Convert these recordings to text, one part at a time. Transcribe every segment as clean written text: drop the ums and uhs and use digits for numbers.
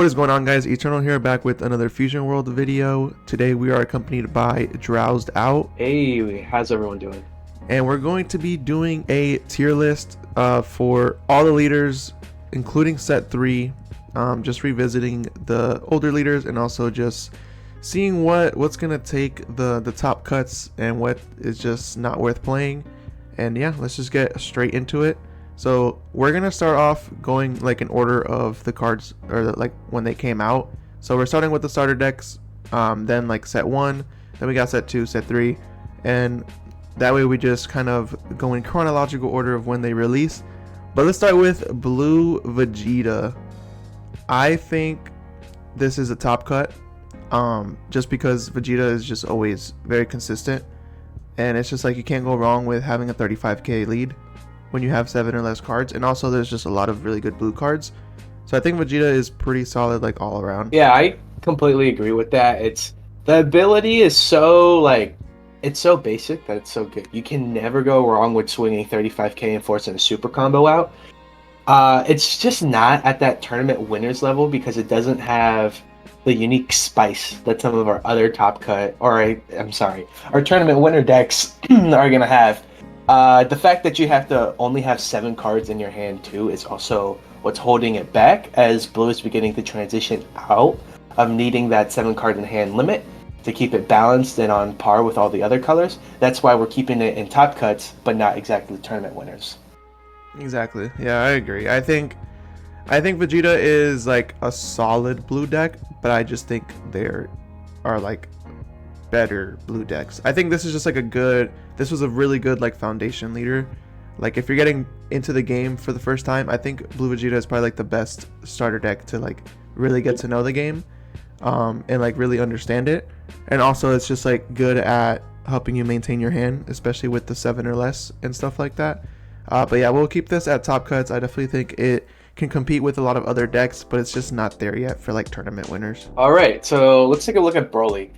What is going on, guys? Eternal here, back with another Fusion World video. Today we are accompanied by Drowsed0ut, Hey, how's everyone doing? and we're going to be doing a tier list for all the leaders, including set 3, just revisiting the older leaders and also just seeing what's going to take the top cuts and what is just not worth playing. And yeah, let's just get straight into it. So we're gonna start off going like in order of the cards, or like when they came out. So we're starting with the starter decks, then like set 1, then we got set 2, set 3, and that way we just kind of go in chronological order of when they release. But let's start with Blue Vegeta. I think this is a top cut, just because Vegeta is just always very consistent, and it's just like you can't go wrong with having a 35k lead when you have 7 or less cards, and also there's just a lot of really good blue cards. So I think Vegeta is pretty solid, like, all around. Yeah, I completely agree with that. The ability is so it's so basic that it's so good. You can never go wrong with swinging 35k and forcing a super combo out. It's just not at that tournament winners level because it doesn't have the unique spice that some of our other top cut, our tournament winner decks are gonna have. The fact that you have to only have 7 cards in your hand too is also what's holding it back, as Blue is beginning to transition out of needing that 7 card in hand limit to keep it balanced and on par with all the other colors. That's why we're keeping it in top cuts, but not exactly tournament winners. Exactly. Yeah, I agree. I think Vegeta is like a solid blue deck, but I just think there are like better blue decks. I think this is just like this was a really good like foundation leader. Like if you're getting into the game for the first time, I think Blue Vegeta is probably like the best starter deck to like really get to know the game, and like really understand it. And also it's just like good at helping you maintain your hand, especially with the 7 or less and stuff like that. But yeah, we'll keep this at top cuts. I definitely think it can compete with a lot of other decks, but it's just not there yet for like tournament winners. All right, so let's take a look at Broly.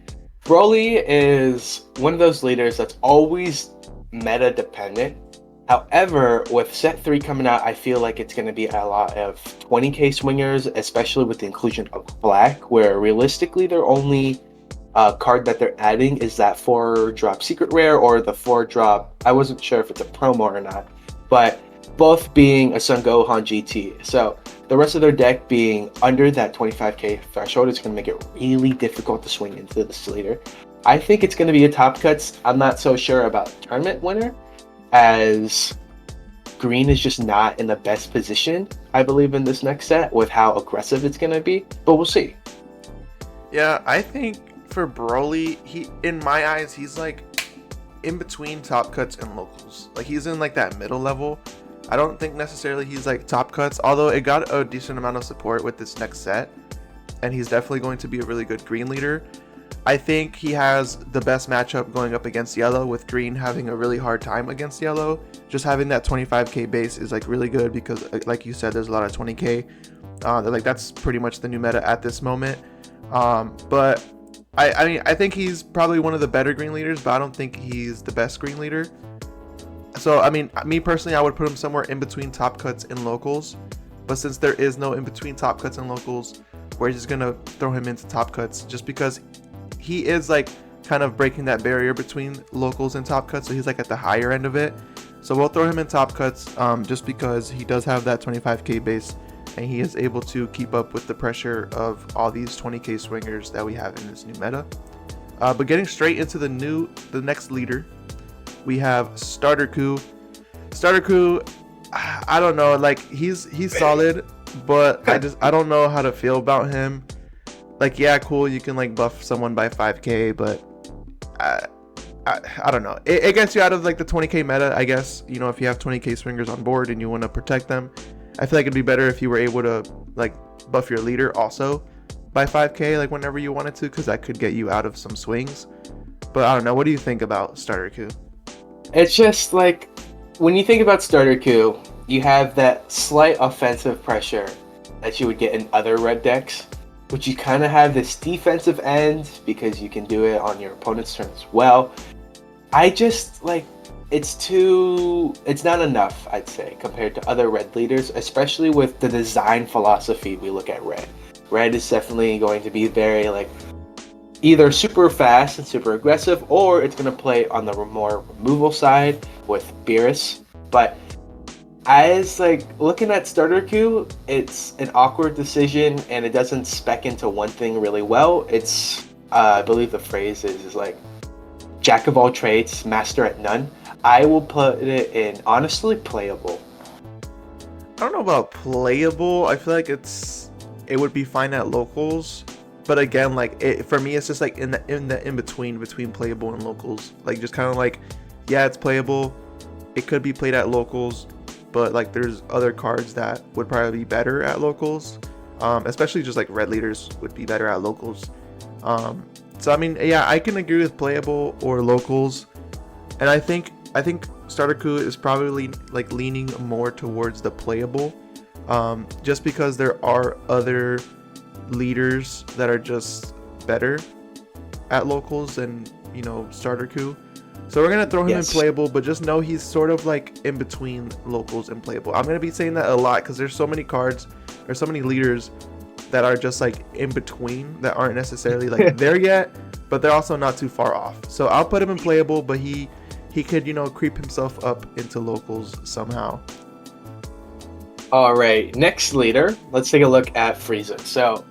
Broly is one of those leaders that's always meta dependent. However, with set 3 coming out, I feel like it's going to be a lot of 20k swingers, especially with the inclusion of black, where realistically their only card that they're adding is that 4-drop secret rare or the 4-drop. I wasn't sure if it's a promo or not, but both being a Son Gohan GT. So the rest of their deck being under that 25k threshold is going to make it really difficult to swing into this leader. I think it's going to be a top cuts. I'm not so sure about tournament winner, as green is just not in the best position, I believe, in this next set with how aggressive it's going to be, but we'll see. Yeah, I think for Broly, in my eyes, he's like in between top cuts and locals. Like he's in like that middle level. I don't think necessarily he's like top cuts, although it got a decent amount of support with this next set, and he's definitely going to be a really good green leader. I think he has the best matchup going up against yellow, with green having a really hard time against yellow. Just having that 25k base is like really good because, like you said, there's a lot of 20k. Like that's pretty much the new meta at this moment. But I mean, I think he's probably one of the better green leaders, but I don't think he's the best green leader. So, I mean, me personally, I would put him somewhere in between top cuts and locals. But since there is no in between top cuts and locals, we're just going to throw him into top cuts just because he is like kind of breaking that barrier between locals and top cuts. So he's like at the higher end of it. So we'll throw him in top cuts, just because he does have that 25k base and he is able to keep up with the pressure of all these 20k swingers that we have in this new meta. But getting straight into the next leader, we have Starter Coup. Starter Coup, I don't know, like he's solid, but I don't know how to feel about him. Like, yeah, cool, you can like buff someone by 5k, but I don't know. It gets you out of like the 20k meta, I guess. You know, if you have 20k swingers on board and you want to protect them, I feel like it'd be better if you were able to like buff your leader also by 5k, like whenever you wanted to, because that could get you out of some swings. But I don't know. What do you think about Starter Coup? It's just like, when you think about Starter Coup, you have that slight offensive pressure that you would get in other red decks, which you kind of have this defensive end because you can do it on your opponent's turn as well. I just like, it's not enough, I'd say, compared to other red leaders, especially with the design philosophy we look at red. Red is definitely going to be very like either super fast and super aggressive, or it's going to play on the more removal side with Beerus. But as like looking at starter queue, it's an awkward decision and it doesn't spec into one thing really well. It's I believe the phrase is like jack of all trades, master at none. I will put it in honestly playable. I don't know about playable. I feel like it would be fine at locals, but again, like for me, it's just like in the in between playable and locals. Like just kind of like, yeah, it's playable. It could be played at locals, but like there's other cards that would probably be better at locals. Especially just like red leaders would be better at locals. So I mean, yeah, I can agree with playable or locals, and I think Starter Coup is probably like leaning more towards the playable, just because there are other leaders that are just better at locals than Starter Coup. So we're gonna throw him in playable, but just know he's sort of like in between locals and playable. I'm gonna be saying that a lot because there's so many cards, there's so many leaders that are just like in between that aren't necessarily like there yet, but they're also not too far off. So I'll put him in playable, but he could creep himself up into locals somehow. All right, next leader. Let's take a look at Frieza. So,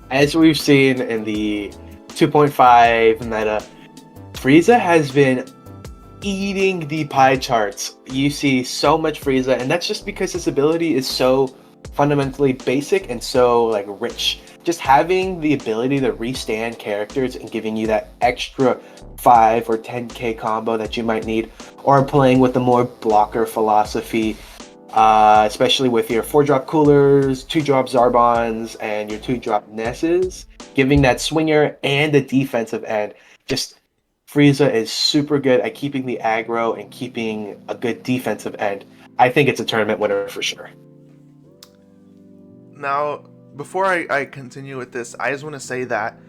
as we've seen in the 2.5 meta, Frieza has been eating the pie charts. You see so much Frieza, and that's just because his ability is so fundamentally basic and so like rich. Just having the ability to restand characters and giving you that extra 5 or 10k combo that you might need, or playing with the more blocker philosophy, especially with your 4-drop coolers, 2-drop Zarbons, and your 2-drop Nesses, giving that swinger and the defensive end. Just Frieza is super good at keeping the aggro and keeping a good defensive end. I think it's a tournament winner for sure. Now, before I continue with this, I just want to say that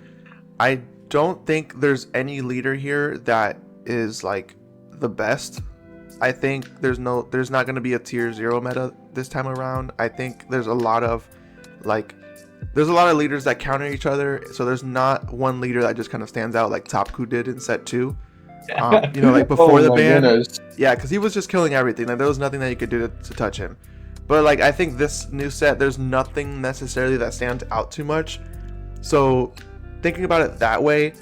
I don't think there's any leader here that is like the best. I think there's not going to be a tier 0 meta this time around. I think there's a lot of leaders that counter each other, so there's not one leader that just kind of stands out like Toppo did in set 2. Like before the ban. Goodness. Yeah, because he was just killing everything. Like there was nothing that you could do to touch him. But like I think this new set, there's nothing necessarily that stands out too much. So thinking about it that way,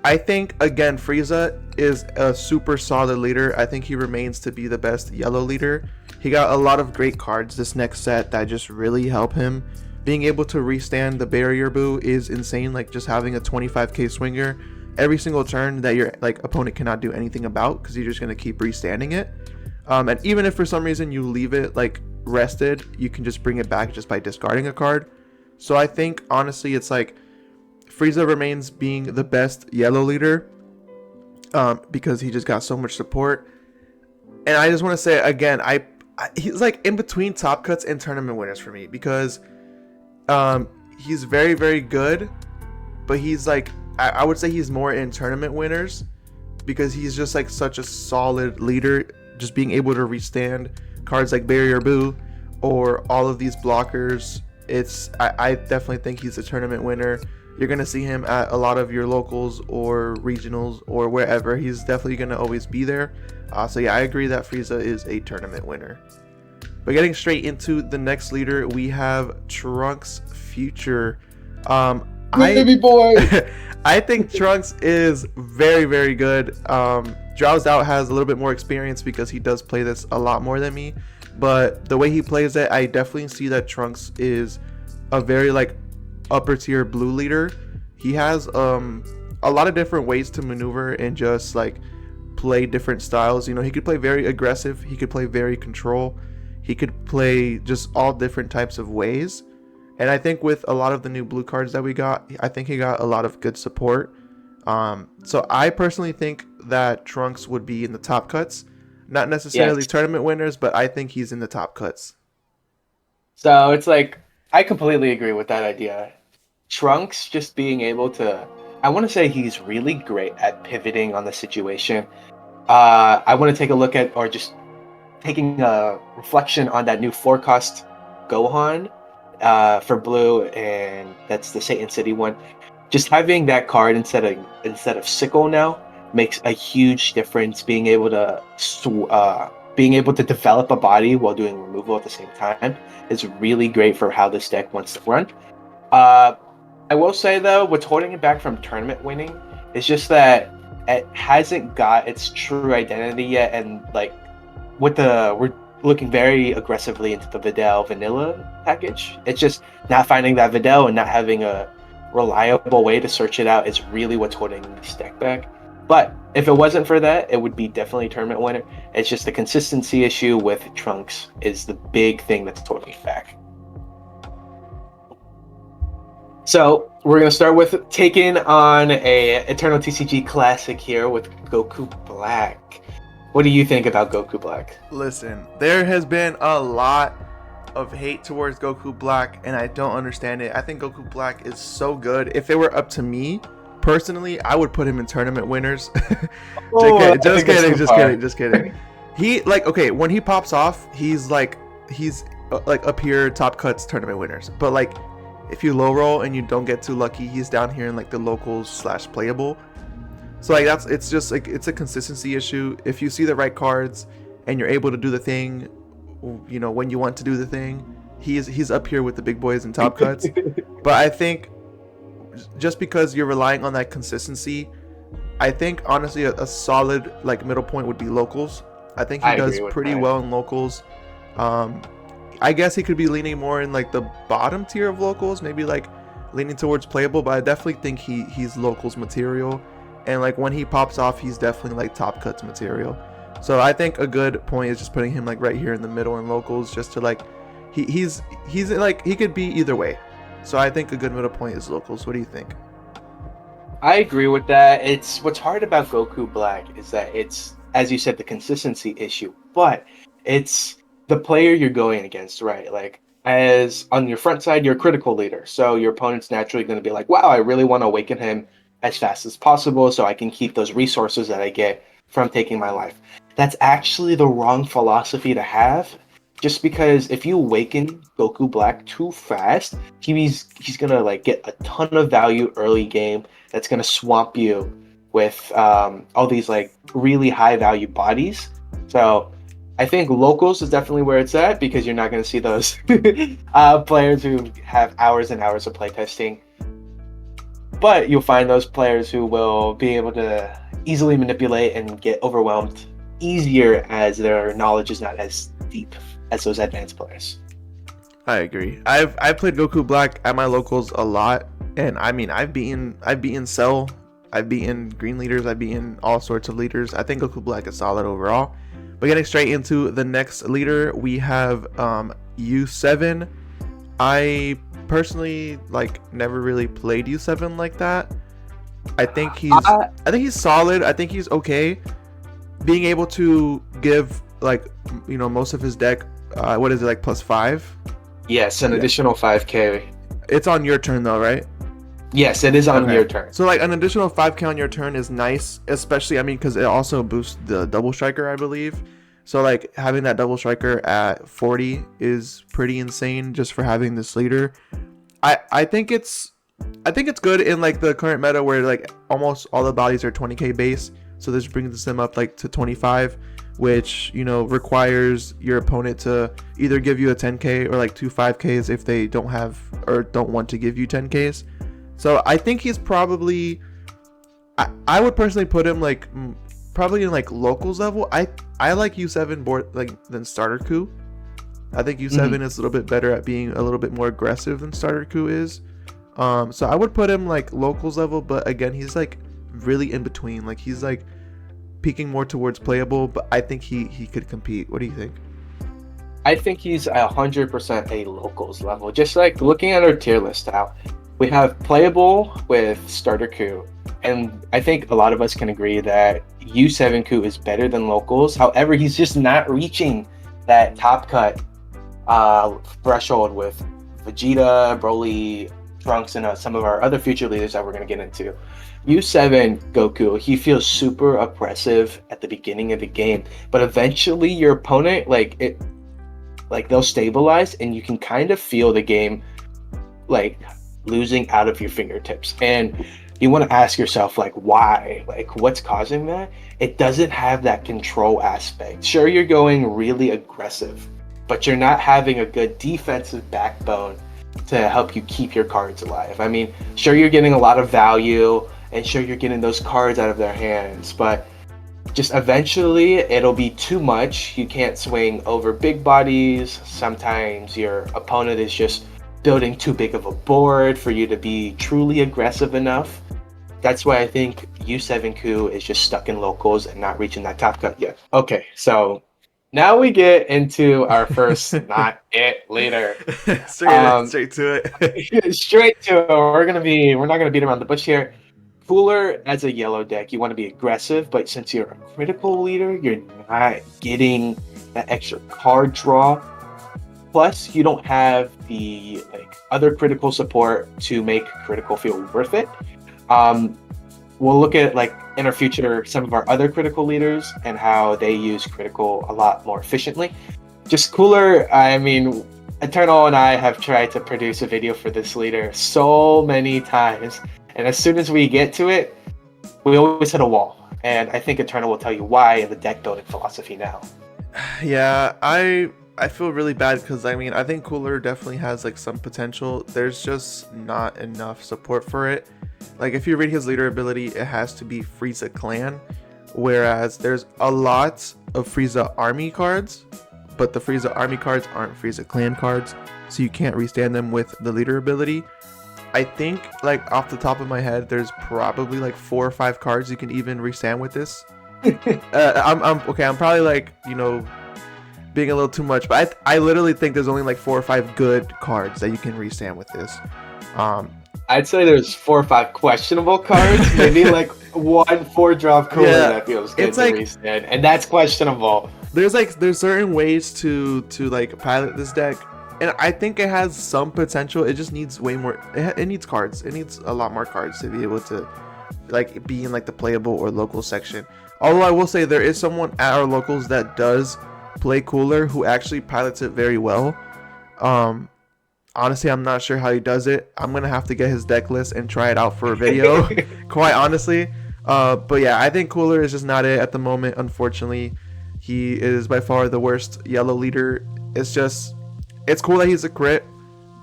I think again Frieza is a super solid leader. I think he remains to be the best yellow leader. He got a lot of great cards this next set that just really help him. Being able to restand the barrier boo is insane. Like just having a 25k swinger every single turn that your like opponent cannot do anything about because you're just gonna keep restanding it. And even if for some reason you leave it like rested, you can just bring it back just by discarding a card. So I think honestly it's like Frieza remains being the best yellow leader because he just got so much support. And I just want to say again, he's like in between top cuts and tournament winners for me because he's very, very good, but he's like I would say he's more in tournament winners because he's just like such a solid leader, just being able to restand cards like Barrier Boo or all of these blockers. I definitely think he's a tournament winner. You're gonna see him at a lot of your locals or regionals or wherever. He's definitely gonna always be there. So yeah, I agree that Frieza is a tournament winner. But getting straight into the next leader, we have Trunks Future. Baby boy. I think Trunks is very, very good. Drowsed0ut has a little bit more experience because he does play this a lot more than me. But the way he plays it, I definitely see that Trunks is a very like upper tier blue leader. He has a lot of different ways to maneuver and just like play different styles. He could play very aggressive. He could play very control. He could play just all different types of ways. And I think with a lot of the new blue cards that we got, I think he got a lot of good support. So I personally think that Trunks would be in the top cuts. Not necessarily tournament winners, but I think he's in the top cuts. So it's like, I completely agree with that idea. Trunks just being able to, I want to say he's really great at pivoting on the situation. I want to take a look at, or just taking a reflection on that new forecast Gohan. for blue, and that's the Satan City one. Just having that card instead of sickle now makes a huge difference. Being able to develop a body while doing removal at the same time is really great for how this deck wants to run. I will say though, what's holding it back from tournament winning is just that it hasn't got its true identity yet, and like we're looking very aggressively into the Videl vanilla package. It's just not finding that Videl and not having a reliable way to search it out is really what's holding this deck back. But if it wasn't for that, it would be definitely a tournament winner. It's just the consistency issue with Trunks is the big thing that's holding it back. So we're gonna start with taking on a Eternal TCG Classic here with Goku Black. What do you think about Goku Black? Listen, there has been a lot of hate towards Goku Black, and I don't understand it. I think Goku Black is so good. If it were up to me, personally, I would put him in tournament winners. Just kidding. He when he pops off, he's like up here top cuts tournament winners. But like if you low roll and you don't get too lucky, he's down here in like the locals / playable. So like it's a consistency issue. If you see the right cards and you're able to do the thing, when you want to do the thing, he's up here with the big boys and top cuts. But I think just because you're relying on that consistency, I think honestly a solid like middle point would be locals. I think he does pretty well in locals. I guess he could be leaning more in like the bottom tier of locals, maybe like leaning towards playable, but I definitely think he's locals material. And like when he pops off, he's definitely like top cuts material. So I think a good point is just putting him like right here in the middle in locals, just to like he's like he could be either way. So I think a good middle point is locals. What do you think? I agree with that. It's what's hard about Goku Black is that it's, as you said, the consistency issue, but it's the player you're going against, right? Like as on your front side, you're a critical leader, so your opponent's naturally going to be like, wow, I really want to awaken him as fast as possible so I can keep those resources that I get from taking my life. That's actually the wrong philosophy to have, just because if you awaken Goku Black too fast, he's gonna like get a ton of value early game that's gonna swamp you with all these like really high value bodies. So I think locals is definitely where it's at, because you're not gonna see those players who have hours and hours of playtesting. But you'll find those players who will be able to easily manipulate and get overwhelmed easier, as their knowledge is not as deep as those advanced players. I agree. I've played Goku Black at my locals a lot, and I mean I've beaten Cell, I've beaten green leaders, I've beaten all sorts of leaders. I think Goku Black is solid overall. But getting straight into the next leader, we have U7. I personally like never really played U7 like that. I think he's solid. I think he's okay. Being able to give like most of his deck, what is it, like +5? Yes, an additional 5k. It's on your turn though, right? Yes, it is on your turn. So like an additional 5k on your turn is nice, especially because it also boosts the double striker, I believe. So like having that double striker at 40 is pretty insane just for having this leader. I think it's good in like the current meta where like almost all the bodies are 20k base. So this brings them up like to 25, which requires your opponent to either give you a 10k or like 2 5ks if they don't have or don't want to give you 10ks. So I think he's probably, I would personally put him like probably in like locals level. I like U7 more like than Starter Coup. I think U7 is a little bit better at being a little bit more aggressive than Starter Coup is. So I would put him like locals level, but again, he's like really in between. Like he's like peaking more towards playable, but I think he could compete. What do you think? I think he's 100% a locals level. Just like looking at our tier list now, we have playable with Starter Coup, and I think a lot of us can agree that U7 Coup is better than locals. However, he's just not reaching that top cut threshold with Vegeta, Broly, Trunks, and some of our other future leaders that we're going to get into. U7 Goku, he feels super oppressive at the beginning of the game, but eventually your opponent, they'll stabilize, and you can kind of feel the game like losing out of your fingertips. And you want to ask yourself, like, why? Like, what's causing that? It doesn't have that control aspect. Sure, you're going really aggressive, but you're not having a good defensive backbone to help you keep your cards alive. I mean, sure, you're getting a lot of value, and sure, you're getting those cards out of their hands, but just eventually it'll be too much. You can't swing over big bodies. Sometimes your opponent is just building too big of a board for you to be truly aggressive enough. That's why I think U7Ku is just stuck in locals and not reaching that top cut yet. Okay, so now we get into our first not it leader. Straight to it. Straight to it. We're not gonna beat around the bush here. Cooler as a yellow deck, you want to be aggressive, but since you're a critical leader, you're not getting that extra card draw. Plus, you don't have the other critical support to make critical feel worth it. We'll look at in our future some of our other critical leaders and how they use critical a lot more efficiently. Just cooler. I mean, Eternal and I have tried to produce a video for this leader so many times, and as soon as we get to it, we always hit a wall. And I think Eternal will tell you why in the deck building philosophy now. Yeah, I feel really bad because I think Cooler definitely has some potential. There's just not enough support for it. If you read his leader ability, it has to be Frieza Clan, whereas there's a lot of Frieza Army cards, but the Frieza Army cards aren't Frieza Clan cards, so you can't restand them with the leader ability. I think off the top of my head, there's probably 4 or 5 cards you can even restand with this. I'm probably being a little too much, but I literally think there's only 4 or 5 good cards that you can restand with this. I'd say there's 4 or 5 questionable cards, maybe 1 4-drop Cooler that feels good to restand, and that's questionable. There's certain ways to pilot this deck, and I think it has some potential. It just needs way more. It needs cards. It needs a lot more cards to be able to be in the playable or local section. Although I will say there is someone at our locals that does play Cooler who actually pilots it very well. Honestly, I'm not sure how he does it. I'm gonna have to get his deck list and try it out for a video. Quite honestly, but yeah, I think Cooler is just not it at the moment. Unfortunately, he is by far the worst yellow leader. It's cool that he's a crit,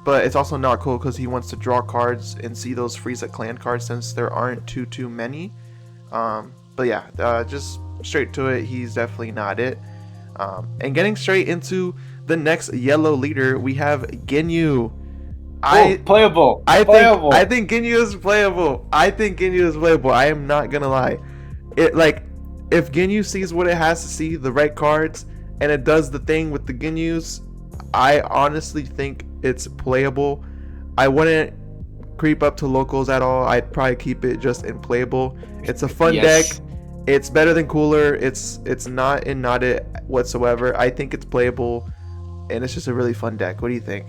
but it's also not cool because he wants to draw cards and see those Frieza Clan cards since there aren't too many. But yeah, just straight to it, he's definitely not it. And getting straight into the next yellow leader, we have Ginyu. Playable. I think Ginyu is playable. I am not gonna lie. If Ginyu sees what it has to see, the right cards, and it does the thing with the Ginyus, I honestly think it's playable. I wouldn't creep up to locals at all. I'd probably keep it just in playable. It's a fun deck. It's better than Cooler. It's not it whatsoever. I think it's playable, and it's just a really fun deck. What do you think?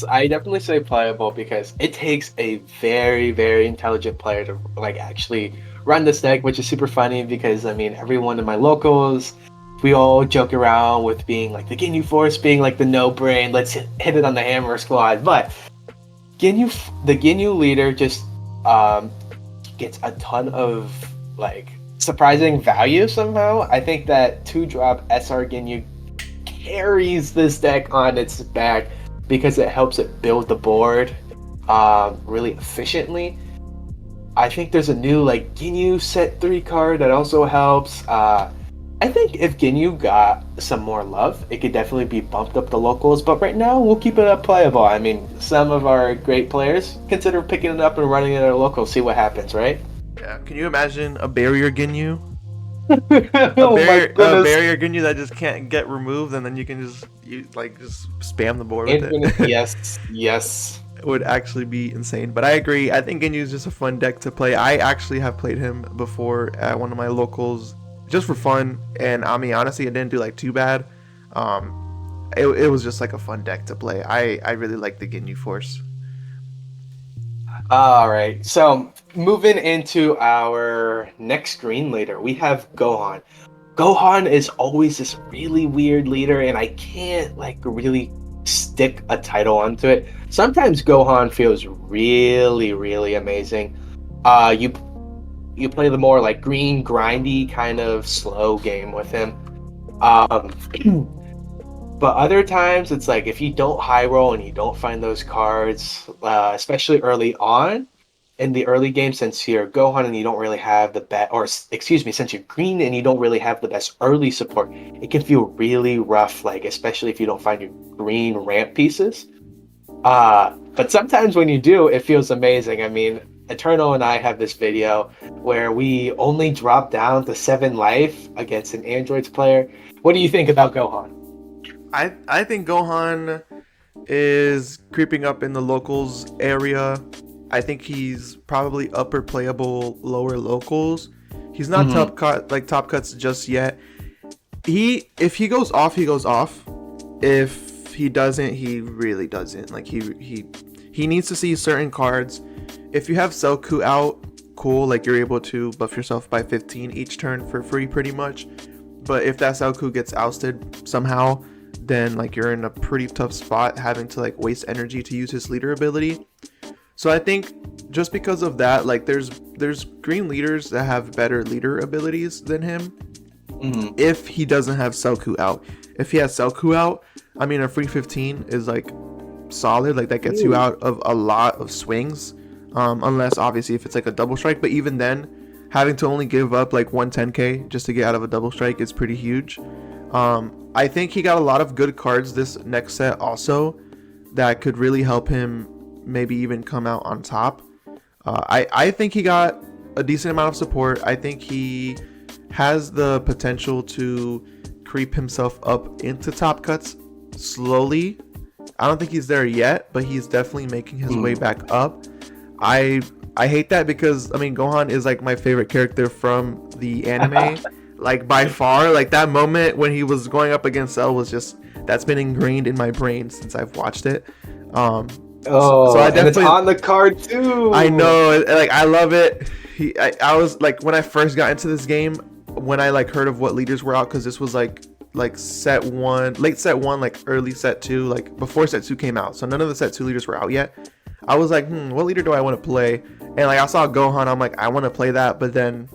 I definitely say playable because it takes a very, very intelligent player to actually run this deck, which is super funny because everyone in my locals, we all joke around with being the Ginyu Force being the no brain, let's hit it on the hammer squad. But the Ginyu leader just gets a ton of surprising value somehow. I think that 2-drop SR Ginyu carries this deck on its back because it helps it build the board really efficiently. I think there's a new Ginyu set 3 card that also helps. I think if Ginyu got some more love, it could definitely be bumped up the locals, but right now we'll keep it up playable. Some of our great players consider picking it up and running it at a local, see what happens, right? Yeah, can you imagine a barrier Ginyu? A barrier Ginyu that just can't get removed, and then you can just spam the board with it. Yes. It would actually be insane. But I agree. I think Ginyu is just a fun deck to play. I actually have played him before at one of my locals just for fun, and honestly, it didn't do too bad. It was just a fun deck to play. I really like the Ginyu Force. All right, so moving into our next green leader, we have Gohan. Gohan is always this really weird leader, and I can't really stick a title onto it. Sometimes Gohan feels really, really amazing. You play the more like green, grindy kind of slow game with him. Um, but other times it's like if you don't high roll and you don't find those cards, especially early on in the early game, since you're Gohan and you don't really have the best, or excuse me, since you're green and you don't really have the best early support, it can feel really rough. Like especially if you don't find your green ramp pieces. But sometimes when you do, it feels amazing. I mean, Eternal and I have this video where we only drop down to 7 life against an androids player. What do you think about Gohan? I think Gohan is creeping up in the locals area. I think he's probably upper playable, lower locals. He's not top cuts just yet. If he goes off, he goes off. If he doesn't, he really doesn't. Like he needs to see certain cards. If you have Selku out, cool. Like you're able to buff yourself by 15 each turn for free, pretty much. But if that Selku gets ousted somehow, then like you're in a pretty tough spot, having to like waste energy to use his leader ability. So I think just because of that, like there's green leaders that have better leader abilities than him. If he doesn't have Selku out. If he has Selku out, I mean a free 15 is like solid. Like that gets you out of a lot of swings. Unless obviously if it's like a double strike, but even then having to only give up like 110k just to get out of a double strike is pretty huge. I think he got a lot of good cards this next set also that could really help him maybe even come out on top. I think he got a decent amount of support. I think he has the potential to creep himself up into top cuts slowly. I don't think he's there yet, but he's definitely making his way back up. I hate that because I mean Gohan is like my favorite character from the anime. Like by far, like that moment when he was going up against Cell was just, that's been ingrained in my brain since I've watched it. So I definitely, and it's on the card too. I know, like I love it. I was like when I first got into this game, when I like heard of what leaders were out, because this was like set 1, late set 1, like early set 2, like before set 2 came out. So none of the set 2 leaders were out yet. I was like, what leader do I want to play? And like I saw Gohan, I'm like, I want to play that, but then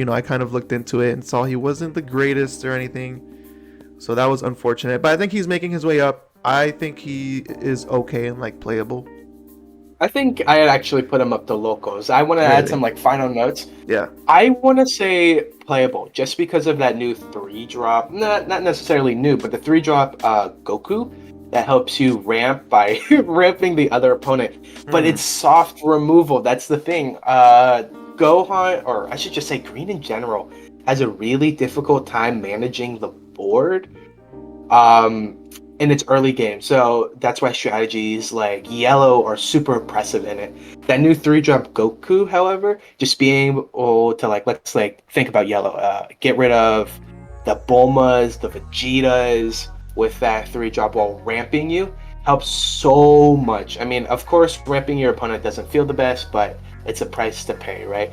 I kind of looked into it and saw he wasn't the greatest or anything. So that was unfortunate. But I think he's making his way up. I think he is okay and like playable. I think I had actually put him up to locals. I want to add some like final notes. Yeah. I want to say playable just because of that new 3-drop. Not necessarily new, but the 3-drop Goku that helps you ramp by ramping the other opponent. But it's soft removal. That's the thing. Gohan, or I should just say Green in general, has a really difficult time managing the board in its early game. So that's why strategies like Yellow are super impressive in it. That new 3-drop Goku, however, just being able to let's think about Yellow. Get rid of the Bulmas, the Vegetas with that 3-drop while ramping you helps so much. I mean, of course, ramping your opponent doesn't feel the best, but it's a price to pay, right?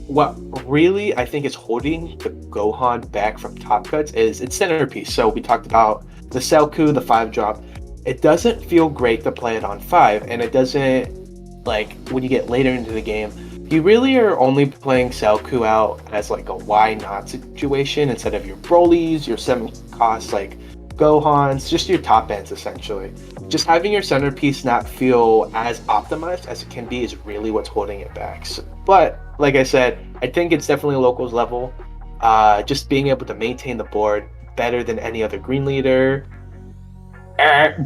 What really I think is holding the Gohan back from top cuts is its centerpiece. So we talked about the Selku, the 5-drop. It doesn't feel great to play it on 5, and it doesn't, like, when you get later into the game, you really are only playing Selku out as like a why not situation instead of your Brolys, your 7-cost like Gohans, just your top ends essentially. Just having your centerpiece not feel as optimized as it can be is really what's holding it back. So, but like I said, I think it's definitely locals level. Just being able to maintain the board better than any other green leader,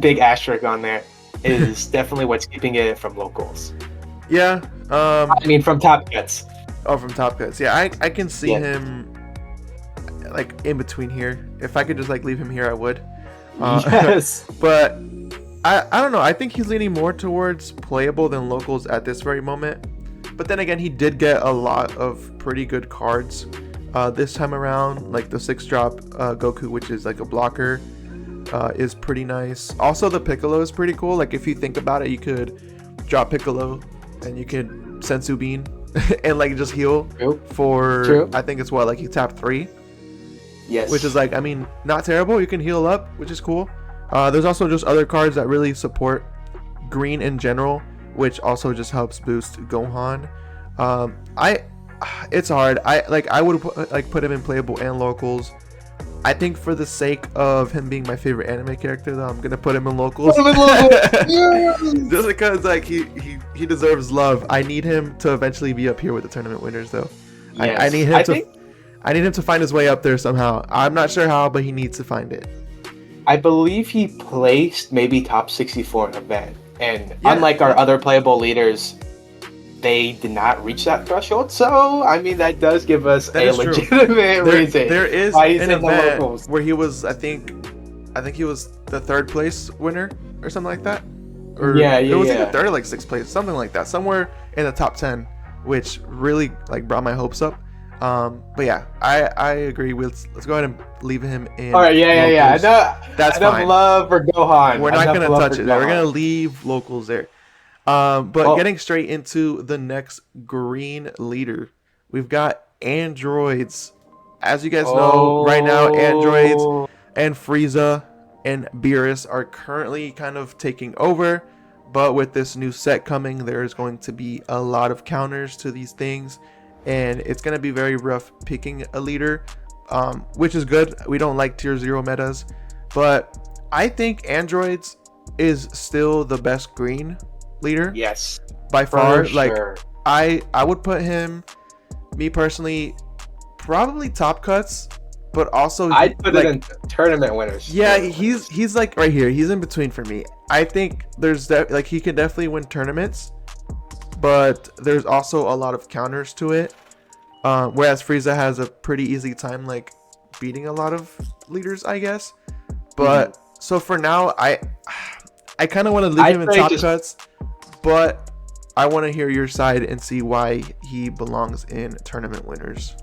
big asterisk on there, is definitely what's keeping it from locals. Yeah. I mean from top cuts. Oh, from top cuts. Yeah, I can see him like in between here. If I could just like leave him here, I would. Yes. But I don't know. I think he's leaning more towards playable than locals at this very moment. But then again, he did get a lot of pretty good cards this time around. Like the 6-drop Goku, which is like a blocker, is pretty nice. Also, the Piccolo is pretty cool. Like if you think about it, you could drop Piccolo and you could Sensu Bean and like just heal for I think it's like you tap 3. Yes. Which is like, I mean, not terrible. You can heal up, which is cool. There's also just other cards that really support green in general, which also just helps boost Gohan. I It's hard. I would put him in playable and locals. I think for the sake of him being my favorite anime character, though, I'm gonna put him in locals. Just because like he deserves love. I need him to eventually be up here with the tournament winners, though. Yes. I need him to find his way up there somehow. I'm not sure how, but he needs to find it. I believe he placed maybe top 64 in event, and unlike our other playable leaders, they did not reach that threshold. So I mean that does give us a legitimate reason. There is an event where he was, I think he was the 3rd place winner or something like that. Or it was either 3rd or like 6th place, something like that, somewhere in the top 10, which really like brought my hopes up. But yeah, I agree. Let's go ahead and leave him in. All right, yeah. That's fine. Love for Gohan. We're not gonna touch it. We're gonna leave locals there. But getting straight into the next green leader, we've got androids. As you guys know, right now, androids and Frieza and Beerus are currently kind of taking over. But with this new set coming, there's going to be a lot of counters to these things. And it's going to be very rough picking a leader, which is good. We don't like tier 0 metas. But I think androids is still the best green leader. Yes, by far. Sure. I would put him, me personally, probably top cuts, but also I'd put it in tournament winners. Yeah, he's like right here. He's in between for me. I think there's he can definitely win tournaments, but there's also a lot of counters to it. Whereas Frieza has a pretty easy time like beating a lot of leaders, I guess. But so for now, I kind of want to leave him in top cuts, but I want to hear your side and see why he belongs in tournament winners.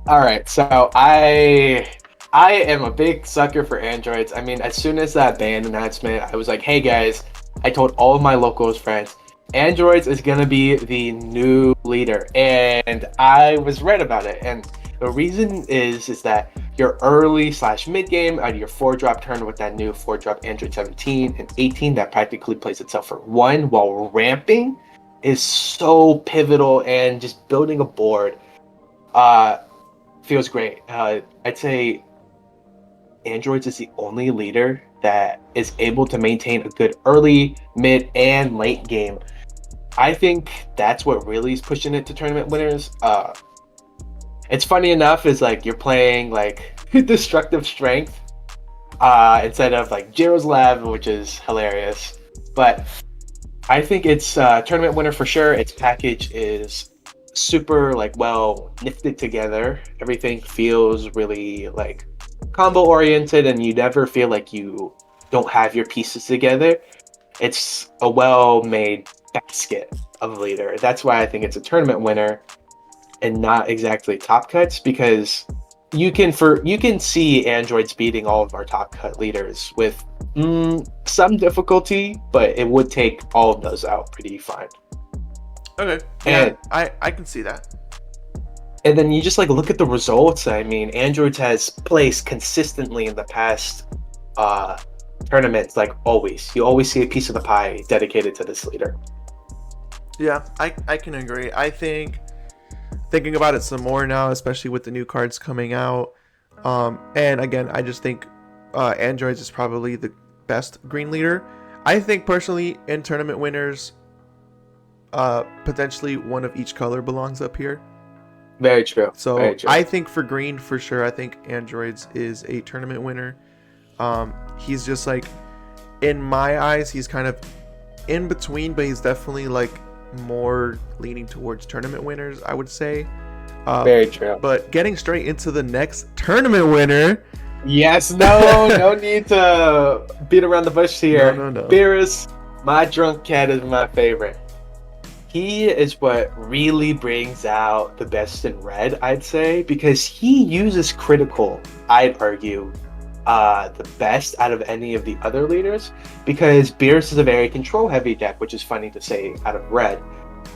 All right, so I am a big sucker for androids. I mean, as soon as that ban announcement, I was like, hey guys, I told all of my locals friends, androids is gonna be the new leader, and I was right about it. And the reason is that your early / mid game out of your 4-drop turn with that new 4-drop Android 17 and 18 that practically plays itself for 1 while ramping is so pivotal, and just building a board feels great. I'd say androids is the only leader that is able to maintain a good early, mid, and late game. I think that's what really is pushing it to tournament winners. It's funny enough is like you're playing like destructive strength instead of like Jiro's Lab, which is hilarious. But I think it's tournament winner for sure. Its package is super like well knitted together. Everything feels really like combo oriented, and you never feel like you don't have your pieces together. It's a well-made basket of leader. That's why I think it's a tournament winner and not exactly top cuts, because you can see androids beating all of our top cut leaders with some difficulty, but it would take all of those out pretty fine. Okay, yeah, I can see that. And then you just like look at the results. I mean, androids has placed consistently in the past tournaments, like always. You always see a piece of the pie dedicated to this leader. Yeah, I can agree. I think thinking about it some more now, especially with the new cards coming out, and again, I just think androids is probably the best green leader. I think personally in tournament winners, potentially one of each color belongs up here. Very true. So Very true. I think for green, for sure, I think androids is a tournament winner. He's just like, in my eyes, he's kind of in between, but he's definitely like more leaning towards tournament winners, I would say. Very true. But getting straight into the next tournament winner. Yes, no need to beat around the bush here. No. Beerus, my drunk cat, is my favorite. He is what really brings out the best in red, I'd say, because he uses critical, I'd argue, the best out of any of the other leaders, because Beerus is a very control heavy deck, which is funny to say out of red,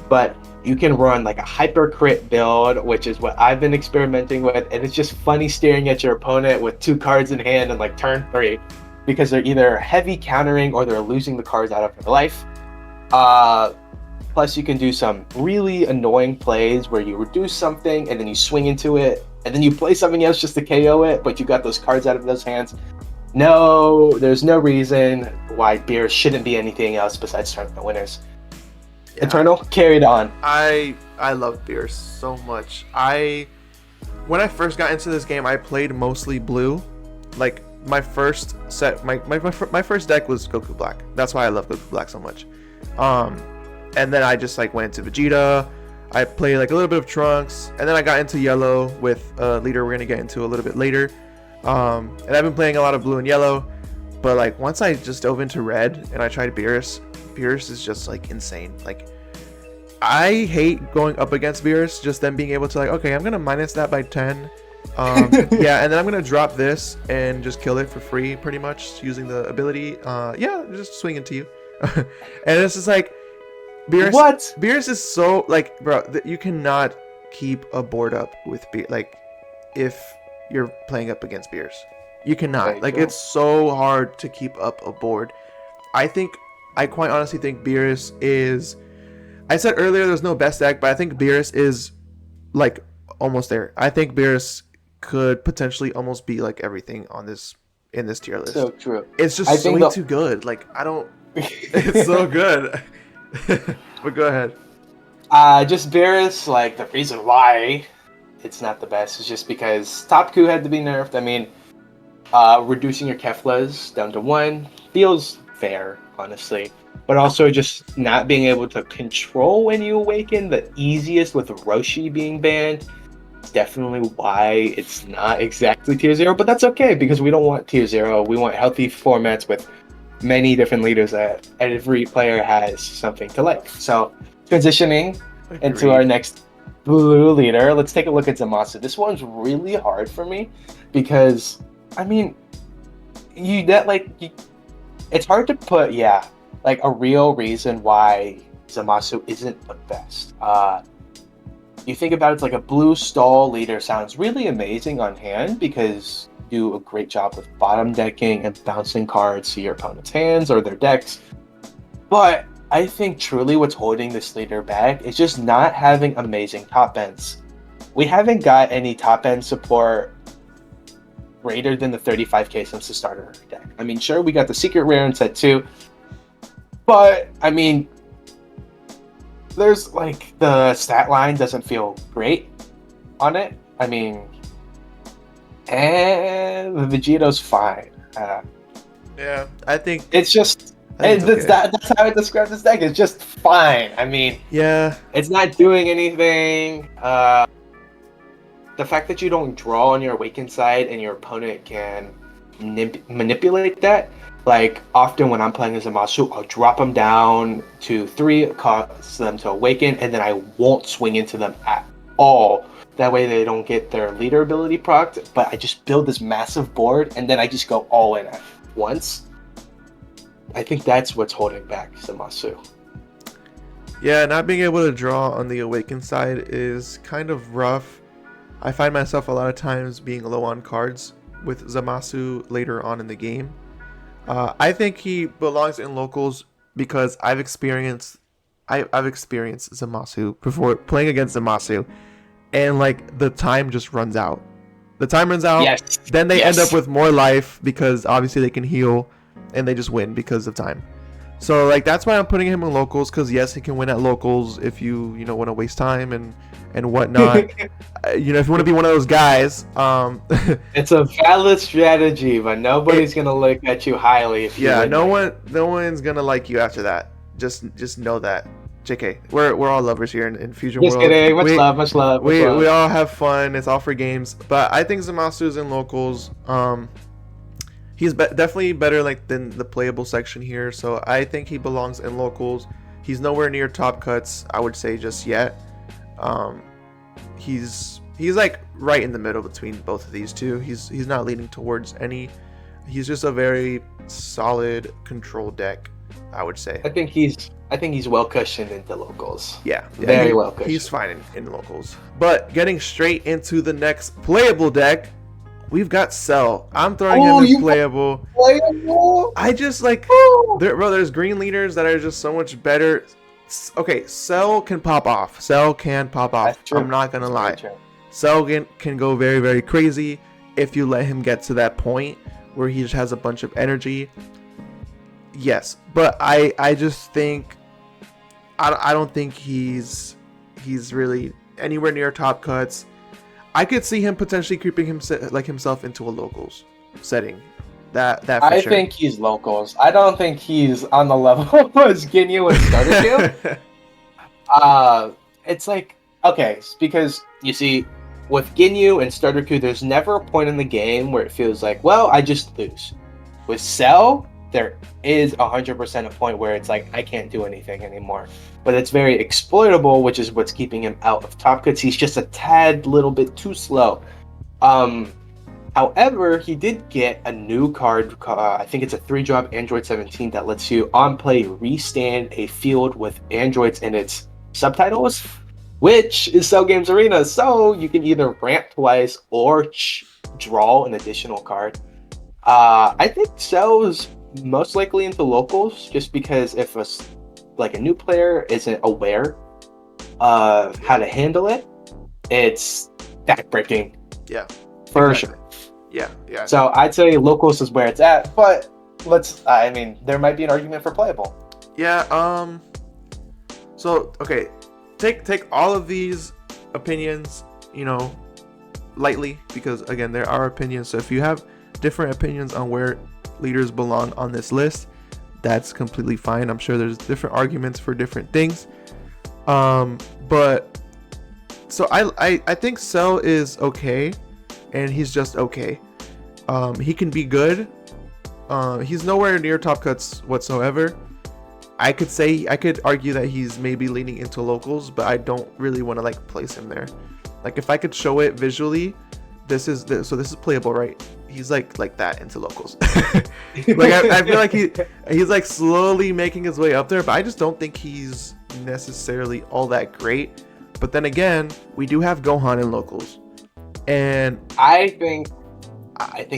but you can run like a hyper crit build, which is what I've been experimenting with, and it's just funny staring at your opponent with 2 cards in hand and like turn 3. because they're either heavy countering or they're losing the cards out of their life. Plus, you can do some really annoying plays where you reduce something and then you swing into it, and then you play something else just to KO it, but you got those cards out of those hands. No, there's no reason why Beerus shouldn't be anything else besides tournament winners. Yeah. Eternal, carried on. I love Beerus so much. When I first got into this game, I played mostly blue. Like my first set, my first deck was Goku Black. That's why I love Goku Black so much. And then I just like went into Vegeta. I played like a little bit of Trunks, and then I got into yellow with a leader we're gonna get into a little bit later. And I've been playing a lot of blue and yellow, but like once I just dove into red and I tried Beerus is just like insane. Like I hate going up against Beerus, just them being able to like, okay, I'm gonna minus that by 10. Yeah, and then I'm gonna drop this and just kill it for free, pretty much using the ability. Yeah, just swing into you. And it's just like Beerus is so like, bro, you cannot keep a board up with like if you're playing up against Beerus. You cannot. Like it's so hard to keep up a board. I quite honestly think Beerus is, I said earlier there's no best deck, but I think Beerus is like almost there. I think Beerus could potentially almost be like everything on this in this tier list. So true. It's just way too good. Like I don't it's so good. But go ahead. Just Beerus, like the reason why it's not the best is just because Toppo had to be nerfed. I mean, reducing your Keflas down to 1 feels fair, honestly. But also just not being able to control when you awaken, the easiest with Roshi being banned, is definitely why it's not exactly tier 0. But that's okay, because we don't want tier 0. We want healthy formats with many different leaders that every player has something to like. So transitioning into our next blue leader, let's take a look at Zamasu. This one's really hard for me because I mean it's hard to put like a real reason why Zamasu isn't the best. You think about it's like a blue stall leader sounds really amazing on hand because do a great job with bottom decking and bouncing cards to your opponent's hands or their decks. But I think truly what's holding this leader back is just not having amazing top ends. We haven't got any top end support greater than the 35k since the starter deck. I mean, sure, we got the secret rare in set 2, but I mean, there's like the stat line doesn't feel great on it. I mean, and the Vegeta's fine. Yeah, I think it's just that's how I describe this deck. It's just fine. I mean, yeah, it's not doing anything. The fact that you don't draw on your awakened side and your opponent can manipulate that. Like often when I'm playing as a Zamasu, I'll drop them down to 3, cause them to awaken, and then I won't swing into them at all. That way they don't get their leader ability procced, but I just build this massive board and then I just go all in at once. I think that's what's holding back Zamasu. Yeah, not being able to draw on the awakened side is kind of rough. I find myself a lot of times being low on cards with Zamasu later on in the game. I think he belongs in locals because I've experienced Zamasu before playing against Zamasu. And like the time just runs out. Yes. Then they end up with more life because obviously they can heal, and they just win because of time. So like that's why I'm putting him in locals, because yes, he can win at locals if you want to waste time and whatnot. If you want to be one of those guys. It's a valid strategy, but nobody's gonna look at you highly if you win. No one's gonna like you after that. Just know that. JK, we're all lovers here in Fusion World. Just kidding. Much love. We all have fun. It's all for games. But I think Zamasu's in locals. He's definitely better like than the playable section here. So I think he belongs in locals. He's nowhere near top cuts, I would say, just yet. He's like right in the middle between both of these two. He's not leaning towards any. He's just a very solid control deck, I would say. I think he's well cushioned into locals. Yeah, very well cushioned. He's fine in locals. But getting straight into the next playable deck, we've got Cell. I'm throwing him as playable. I just like there's green leaders that are just so much better. Okay, Cell can pop off. I'm not gonna lie. Cell can go very, very crazy if you let him get to that point where he just has a bunch of energy. Yes, but I just think I don't think he's really anywhere near top cuts. I could see him potentially creeping himself into a locals setting. That for I sure. think he's locals. I don't think he's on the level as Ginyu and Starter It's like, okay, because you see, with Ginyu and Starter Q, there's never a point in the game where it feels like, well, I just lose. With Cell, there is 100% a point where it's like, I can't do anything anymore. But it's very exploitable, which is what's keeping him out of top cuts. He's just a tad little bit too slow. However, he did get a new card, I think it's a 3-drop Android 17 that lets you on play restand a field with androids in its subtitles, which is Cell Games Arena. So you can either ramp twice or draw an additional card. I think Cell is most likely into locals, just because if a new player isn't aware of how to handle it, it's backbreaking. Yeah. For sure. Yeah. So I'd say locals is where it's at, but there might be an argument for playable. Yeah, so okay, take all of these opinions, lightly, because again, there are opinions. So if you have different opinions on where leaders belong on this list, that's completely fine. I'm sure there's different arguments for different things. But so I think Cell is okay, and he's just okay. He can be good. He's nowhere near top cuts whatsoever. I could argue that he's maybe leaning into locals, but I don't really want to place him there. Like, if I could show it visually, this is playable, right? He's like that into locals. I feel like he's slowly making his way up there, but I just don't think he's necessarily all that great. But then again, we do have Gohan in locals, and I think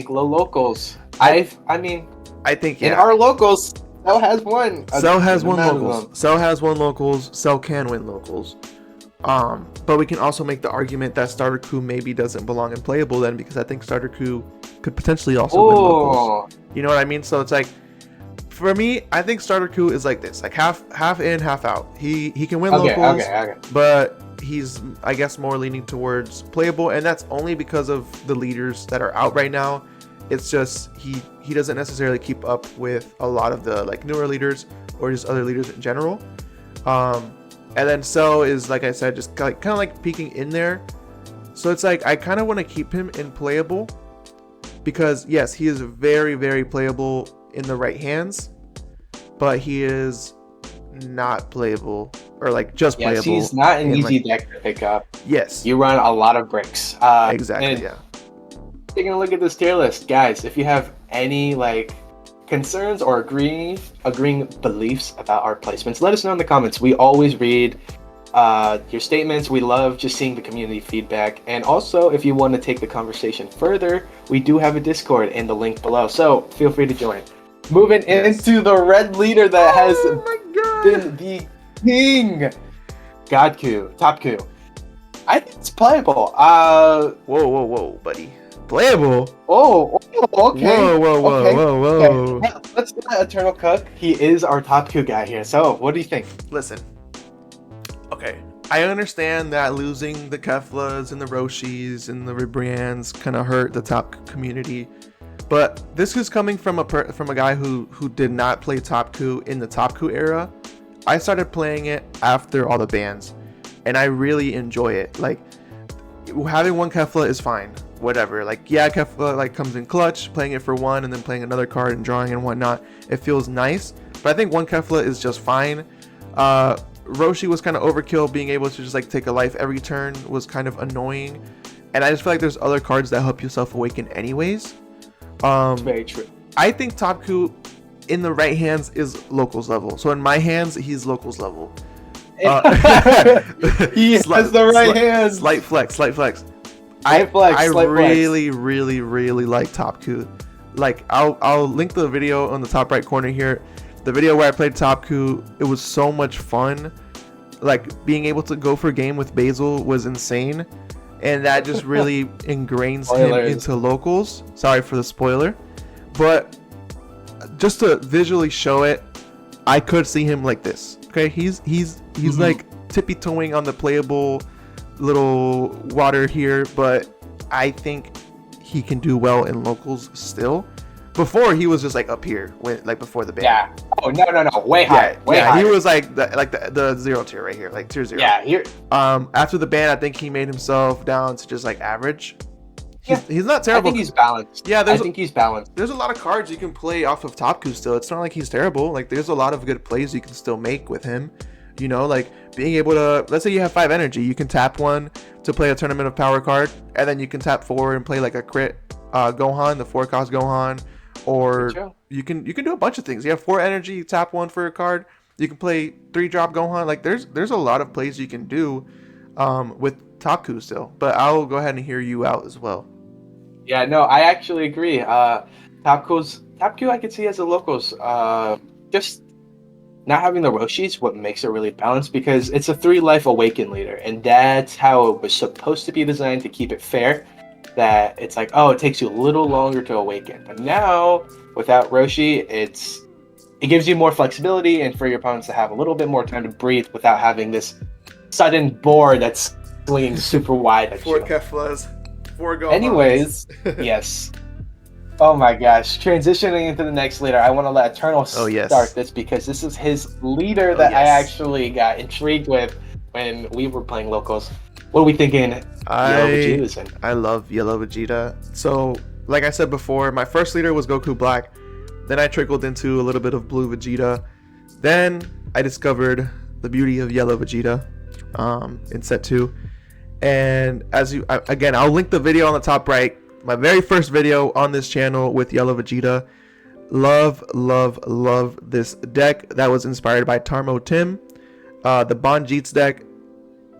low locals. I think in our locals, Cell has one. Cell has one locals. Cell can win locals. But we can also make the argument that Starter Q maybe doesn't belong in playable then, because I think Starter Q could potentially also win locals. You know what I mean? So it's like, for me, I think Starter Q is like this, half in, half out. He can win locals, but he's, I guess, more leaning towards playable, and that's only because of the leaders that are out right now. It's just he doesn't necessarily keep up with a lot of the newer leaders or just other leaders in general. And then Cell is, like I said, just kind of peeking in there. So it's I kind of want to keep him in playable, because yes, he is very, very playable in the right hands, but he is not playable, or just playable. Yes, he's not an easy deck to pick up. Yes, you run a lot of bricks. Exactly. Yeah. Taking a look at this tier list, guys, if you have any concerns or agreeing beliefs about our placements, let us know in the comments. We always read your statements. We love just seeing the community feedback. And also, if you want to take the conversation further, we do have a Discord in the link below, so feel free to join. Moving into the red leader that has been the king, Top Q. I think it's playable. Whoa, buddy. Playable? Oh, okay. Whoa. Okay. Let's get that Eternal Cook. He is our Top Q guy here. So, what do you think? Listen. Okay. I understand that losing the Keflas and the Roshis and the Ribrians kind of hurt the top community. But this is coming from a guy who did not play Top Q in the Top Q era. I started playing it after all the bans, and I really enjoy it. Having one Kefla is fine. Whatever, Kefla comes in clutch, playing it for one and then playing another card and drawing and whatnot. It feels nice, but I think one Kefla is just fine. Roshi was kind of overkill. Being able to just take a life every turn was kind of annoying, and I just feel like there's other cards that help you self-awaken anyways. Very true. I think Top Q in the right hands is locals level. So in my hands, he's locals level. He has the right hands. Slight flex. Slight flex, I slight flex. really like Toppo. Like I'll link the video on the top right corner here. The video where I played Toppo, it was so much fun. Like being able to go for game with Basil was insane, and that just really ingrains him into locals. Sorry for the spoiler, but just to visually show it, I could see him like this. Okay, he's like tippy-toeing on the playable little water here, but I think he can do well in locals still. Before he was just like up here, when like before the ban. Yeah. Oh no, way high. Way high. He was like the 0 tier right here, like tier 0. Yeah, here. After the ban, I think he made himself down to just like average. He's not terrible. I think he's balanced. Yeah, I think he's balanced. There's a lot of cards you can play off of Toppo still. It's not like he's terrible. Like there's a lot of good plays you can still make with him. You know, like being able to, let's say you have 5 energy, you can tap 1 to play a tournament of power card, and then you can tap 4 and play like a crit Gohan, the 4-cost Gohan, or you can do a bunch of things. You have 4 energy, you tap 1 for a card. You can play 3-drop Gohan. Like there's a lot of plays you can do with Toppo still. But I'll go ahead and hear you out as well. Yeah, no, I actually agree. Toppo I could see as a locals. Just not having the Roshi's what makes it really balanced, because it's a 3-life awaken leader, and that's how it was supposed to be designed, to keep it fair. That it's like, oh, it takes you a little longer to awaken. But now without Roshi, it gives you more flexibility, and for your opponents to have a little bit more time to breathe without having this sudden board that's swinging super wide at 4 you. Keflas, 4 Gohans. Anyways, yes. Oh my gosh. Transitioning into the next leader, I want to let Eternal start this, because this is his leader that I actually got intrigued with when we were playing locals. What are we thinking? I love Yellow Vegeta. So, like I said before, my first leader was Goku Black. Then I trickled into a little bit of Blue Vegeta. Then I discovered the beauty of Yellow Vegeta in set 2. And again, I'll link the video on the top right. My very first video on this channel with Yellow Vegeta. Love this deck that was inspired by Tarmo Tim. The Bonjeets deck.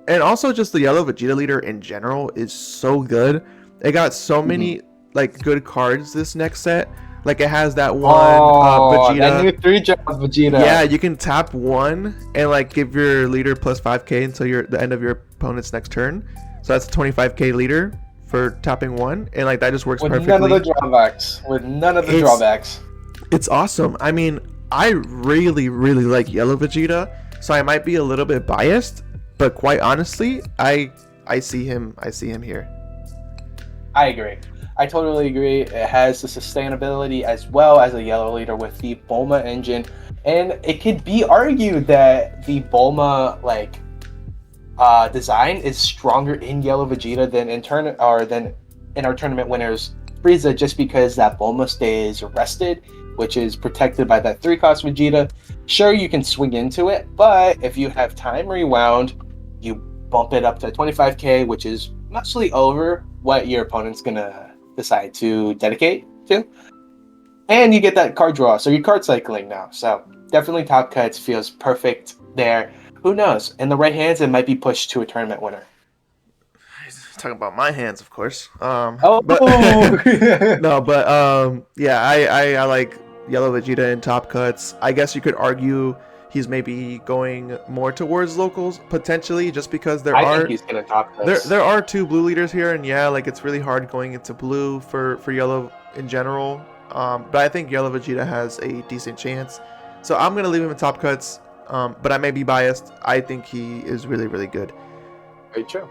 And also just the Yellow Vegeta leader in general is so good. It got so many like good cards this next set. Like it has that one Vegeta. That new 3-drop Vegeta. Yeah, you can tap 1 and like give your leader plus 5k until the end of your opponent's next turn. So that's a 25k leader for tapping 1, and like that just works perfectly. With none of the drawbacks. It's awesome. I mean, I really like Yellow Vegeta, so I might be a little bit biased, but quite honestly, I see him here. I agree. I totally agree. It has the sustainability as well as a yellow leader with the Bulma engine, and it could be argued that the Bulma design is stronger in Yellow Vegeta than in our tournament winners Frieza, just because that Bulma stays rested, which is protected by that 3-cost Vegeta. Sure, you can swing into it, but if you have time rewound, you bump it up to 25k, which is mostly over what your opponent's gonna decide to dedicate to, and you get that card draw, so you're card cycling now. So definitely Top Cuts feels perfect there. Who knows, in the right hands it might be pushed to a tournament winner. He's talking about my hands, of course. Yeah, I like Yellow Vegeta in Top Cuts. I guess you could argue he's maybe going more towards locals potentially, just because there think he's gonna Top Cuts. There are 2 blue leaders here, and yeah, like it's really hard going into blue for Yellow in general. But I think Yellow Vegeta has a decent chance, so I'm gonna leave him in Top Cuts. But I may be biased. I think he is really good. Very true.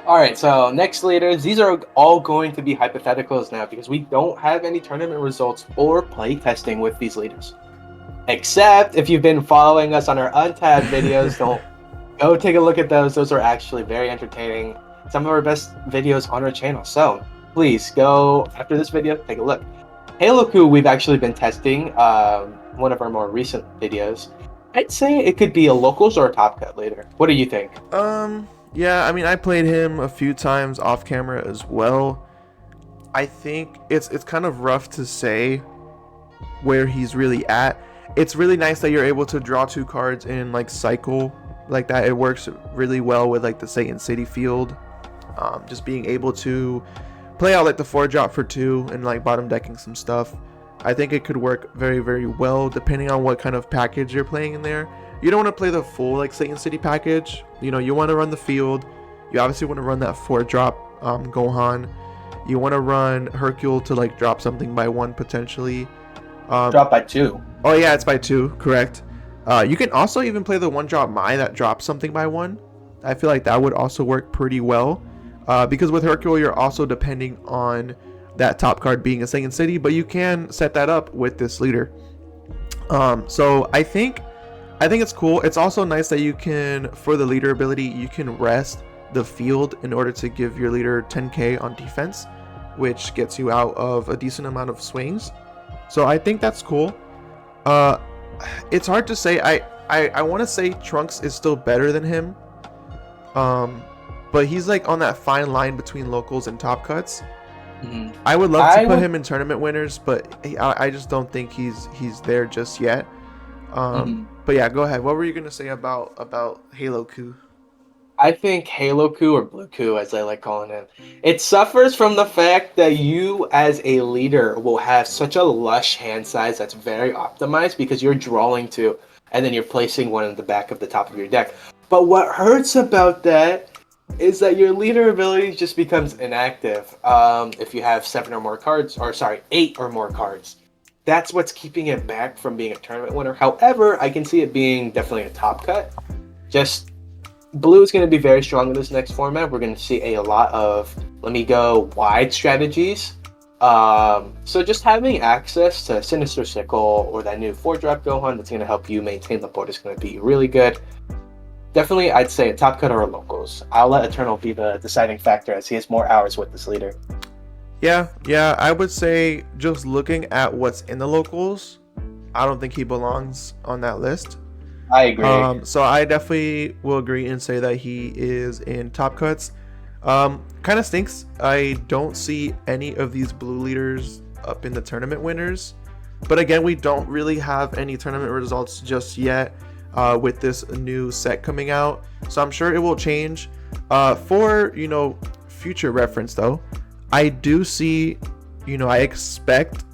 Alright, so next leaders. These are all going to be hypotheticals now, because we don't have any tournament results or play testing with these leaders. Except if you've been following us on our untabbed videos, go take a look at those. Those are actually very entertaining. Some of our best videos on our channel. So please go after this video, take a look. Halo-Ku, we've actually been testing one of our more recent videos. I'd say it could be a locals or a Top Cut leader. What do you think? Yeah, I mean, I played him a few times off camera as well. I think it's kind of rough to say where he's really at. It's really nice that you're able to draw 2 cards in like cycle like that. It works really well with like the Satan City field. Just being able to play out like the 4-drop for 2 and like bottom decking some stuff. I think it could work very, very well depending on what kind of package you're playing in there. You don't want to play the full like Satan City package. You know, you want to run the field. You obviously want to run that 4-drop Gohan. You want to run Hercule to like drop something by 1 potentially. Drop by 2. Oh yeah, it's by 2, correct. You can also even play the 1-drop Mai that drops something by 1. I feel like that would also work pretty well. Because with Hercule, you're also depending on that top card being a Satan City, but you can set that up with this leader. So I think it's cool. It's also nice that you can, for the leader ability, you can rest the field in order to give your leader 10k on defense, which gets you out of a decent amount of swings. So I think that's cool. It's hard to say. I want to say Trunks is still better than him. But he's like on that fine line between locals and top cuts. Mm-hmm. I would love to put him in tournament winners, but I just don't think he's there just yet. But yeah, go ahead. What were you gonna say about Halo Coup? I think Halo Coup, or Blue Coup as I like calling it, it suffers from the fact that you as a leader will have such a lush hand size that's very optimized because you're drawing 2 and then you're placing 1 in the back of the top of your deck. But what hurts about that is that your leader ability just becomes inactive if you have 8 or more cards. That's what's keeping it back from being a tournament winner. However, I can see it being definitely a top cut. Just Blue is going to be very strong in this next format. We're going to see a lot of let me go wide strategies. So just having access to Sinister Sickle or that new 4-drop Gohan that's going to help you maintain the board is going to be really good. Definitely, I'd say a top cut or a locals. I'll let Eternal be the deciding factor as he has more hours with this leader. Yeah, I would say just looking at what's in the locals, I don't think he belongs on that list. I agree. So I definitely will agree and say that he is in top cuts. Kind of stinks. I don't see any of these blue leaders up in the tournament winners. But again, we don't really have any tournament results just yet. With this new set coming out, so I'm sure it will change. For future reference though, I do see, I expect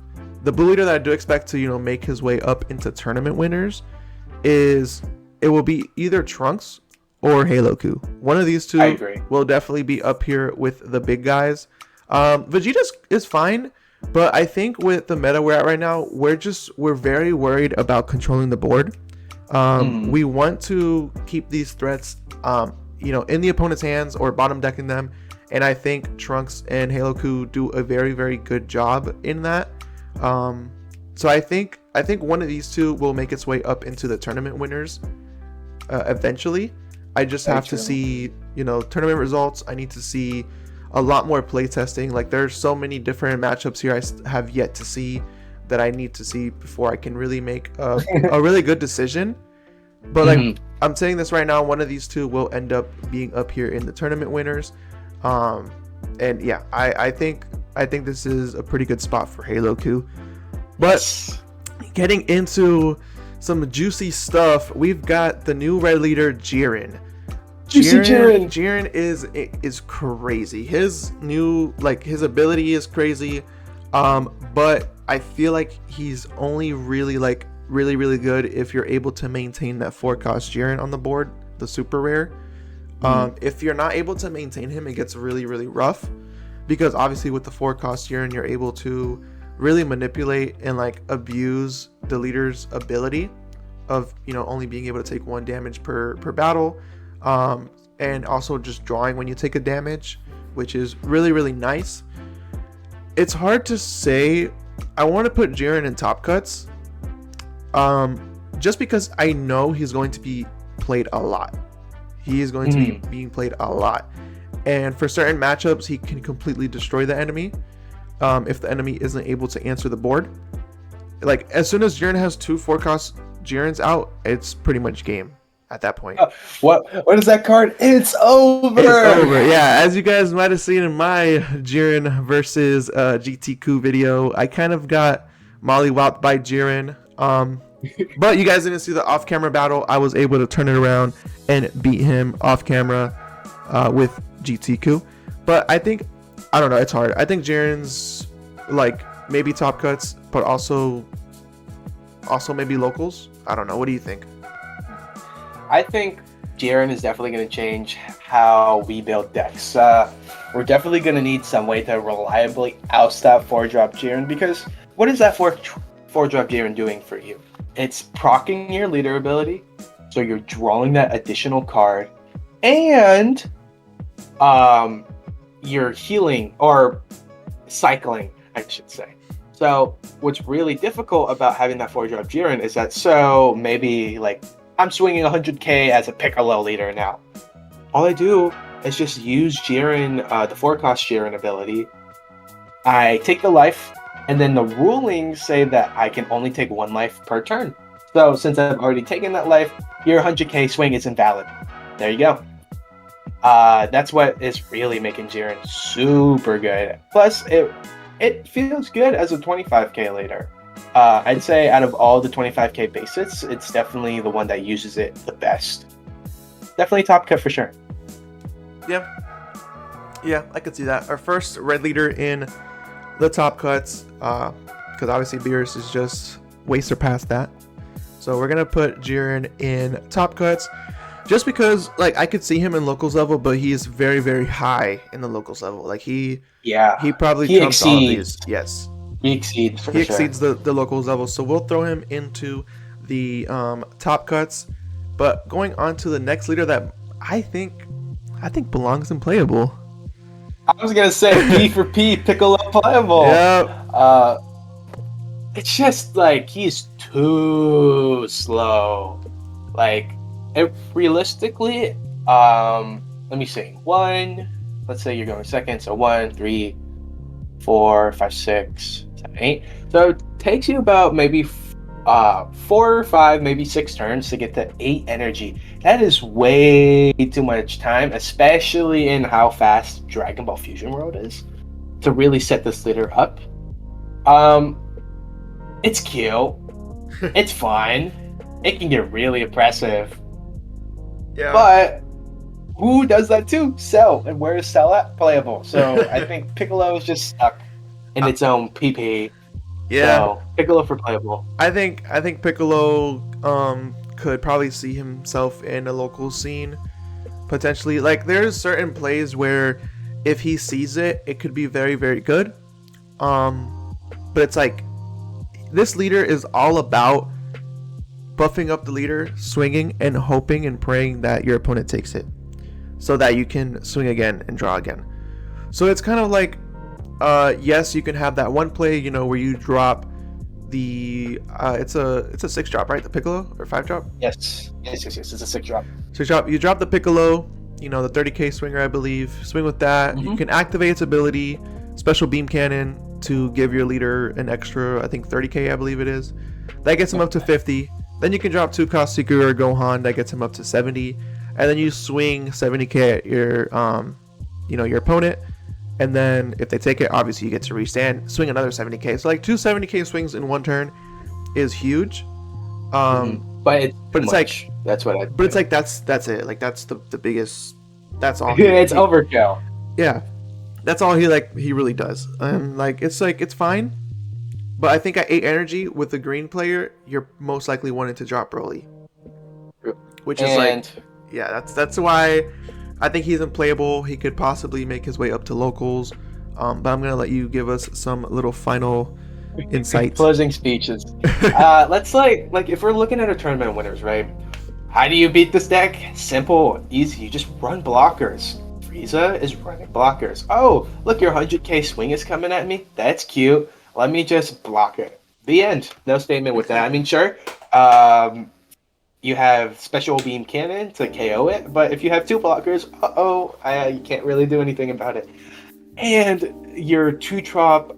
the blue leader that I do expect to make his way up into tournament winners it will be either Trunks or Halo Coup. One of these two will definitely be up here with the big guys. Vegeta is fine, but I think with the meta we're at right now, we're very worried about controlling the board. We want to keep these threats, in the opponent's hands or bottom decking them. And I think Trunks and Halo Coup do a very, very good job in that. So I think one of these two will make its way up into the tournament winners eventually. I just have to see, tournament results. I need to see a lot more play testing. Like there's so many different matchups here I have yet to see that I need to see before I can really make a really good decision. But like I'm saying this right now, one of these two will end up being up here in the tournament winners. And yeah, I think this is a pretty good spot for Halo Coup. But getting into some juicy stuff, we've got the new red leader Jiren. Jiren is crazy. His new his ability is crazy. But I feel like he's only really really good if you're able to maintain that 4-cost Jiren on the board, the super rare. If you're not able to maintain him, it gets really really rough, because obviously with the 4-cost Jiren you're able to really manipulate and abuse the leader's ability of only being able to take 1 damage per battle, and also just drawing when you take a damage, which is really really nice. It's hard to say. I want to put Jiren in top cuts, just because I know he's going to be played a lot. He is going to be being played a lot, and for certain matchups he can completely destroy the enemy if the enemy isn't able to answer the board. As soon as Jiren has 2 4-cost Jirens out, it's pretty much game at that point. What is that card? It's over. It's over. Yeah, as you guys might have seen in my Jiren versus GT Coup video, I kind of got mollywopped by Jiren. But you guys didn't see the off-camera battle. I was able to turn it around and beat him off-camera with GT Coup. But I think, I don't know, it's hard. I think Jiren's like maybe top cuts, but also maybe locals. I don't know. What do you think? I think Jiren is definitely going to change how we build decks. We're definitely going to need some way to reliably outstop 4-drop Jiren, because what is that 4-drop Jiren doing for you? It's proccing your leader ability, so you're drawing that additional card, and you're healing or cycling, I should say. So what's really difficult about having that 4-drop Jiren is that, so maybe like I'm swinging 100k as a Piccolo leader now. All I do is just use Jiren, the 4-cost Jiren ability. I take the life, and then the rulings say that I can only take 1 life per turn. So since I've already taken that life, your 100k swing is invalid. There you go. That's what is really making Jiren super good. Plus, it feels good as a 25k leader. I'd say out of all the 25k bases, it's definitely the one that uses it the best. Definitely top cut for sure. Yeah, I could see that. Our first red leader in the top cuts, because obviously Beerus is just way surpassed that. So we're gonna put Jiren in top cuts, just because like I could see him in locals level, but he is very, very high in the locals level. Like he probably trumps all of these. Yes. He exceeds for He sure. exceeds the locals level, so we'll throw him into the top cuts. But going on to the next leader that I think belongs in playable. I was gonna say P for P, Piccolo playable. Yep. It's just like he's too slow. Like, realistically, let me see. Let's say you're going second, so 1, 3, 4, 5, 6, 7, 8. So it takes you about maybe 4 or 5, maybe 6 turns to get to 8 energy. That is way too much time, especially in how fast Dragon Ball Fusion World is, to really set this leader up. It's cute. It's fun. It can get really oppressive. Yeah. But who does that too? Cell. And where is Cell at? Playable. So I think Piccolo is just stuck in its own PP. Yeah. So Piccolo for playable. I think Piccolo could probably see himself in a local scene potentially. Like there's certain plays where if he sees it, it could be very, very good. But it's like this leader is all about buffing up the leader, swinging, and hoping and praying that your opponent takes it, so that you can swing again and draw again. So it's kind of like, yes, you can have that one play, you know, where you drop the it's a 6-drop, right? The Piccolo, or 5-drop? Yes. It's a 6-drop. 6-drop. You drop the Piccolo, you know, the 30k swinger, I believe. Swing with that. You can activate its ability, Special Beam Cannon, to give your leader an extra, I think 30k, I believe it is. That gets him up to 50. Then you can drop 2-cost Seeker or Gohan, that gets him up to 70. And then you swing 70k at your your opponent. And then if they take it, obviously you get to restand, swing another 70k. So like 2 70k swings in one turn is huge. But it's like that's what I. But it's like that's it. Like that's the biggest. That's all. It's overkill. Yeah, that's all he really does. And like it's fine. But I think at 8 energy with the green player, you're most likely wanting to drop Broly. Which is like, yeah, that's why I think he's unplayable. He could possibly make his way up to locals. But I'm gonna let you give us some little final insights. Closing speeches. Let's like if we're looking at our tournament winners, right? How do you beat this deck? Simple, easy. You just run blockers. Frieza is running blockers. Oh, look, your 100k swing is coming at me. That's cute. Let me just block it. The end. No statement with that. I mean, sure. You have Special Beam Cannon to KO it, but if you have 2 blockers, you can't really do anything about it. And your 2-drop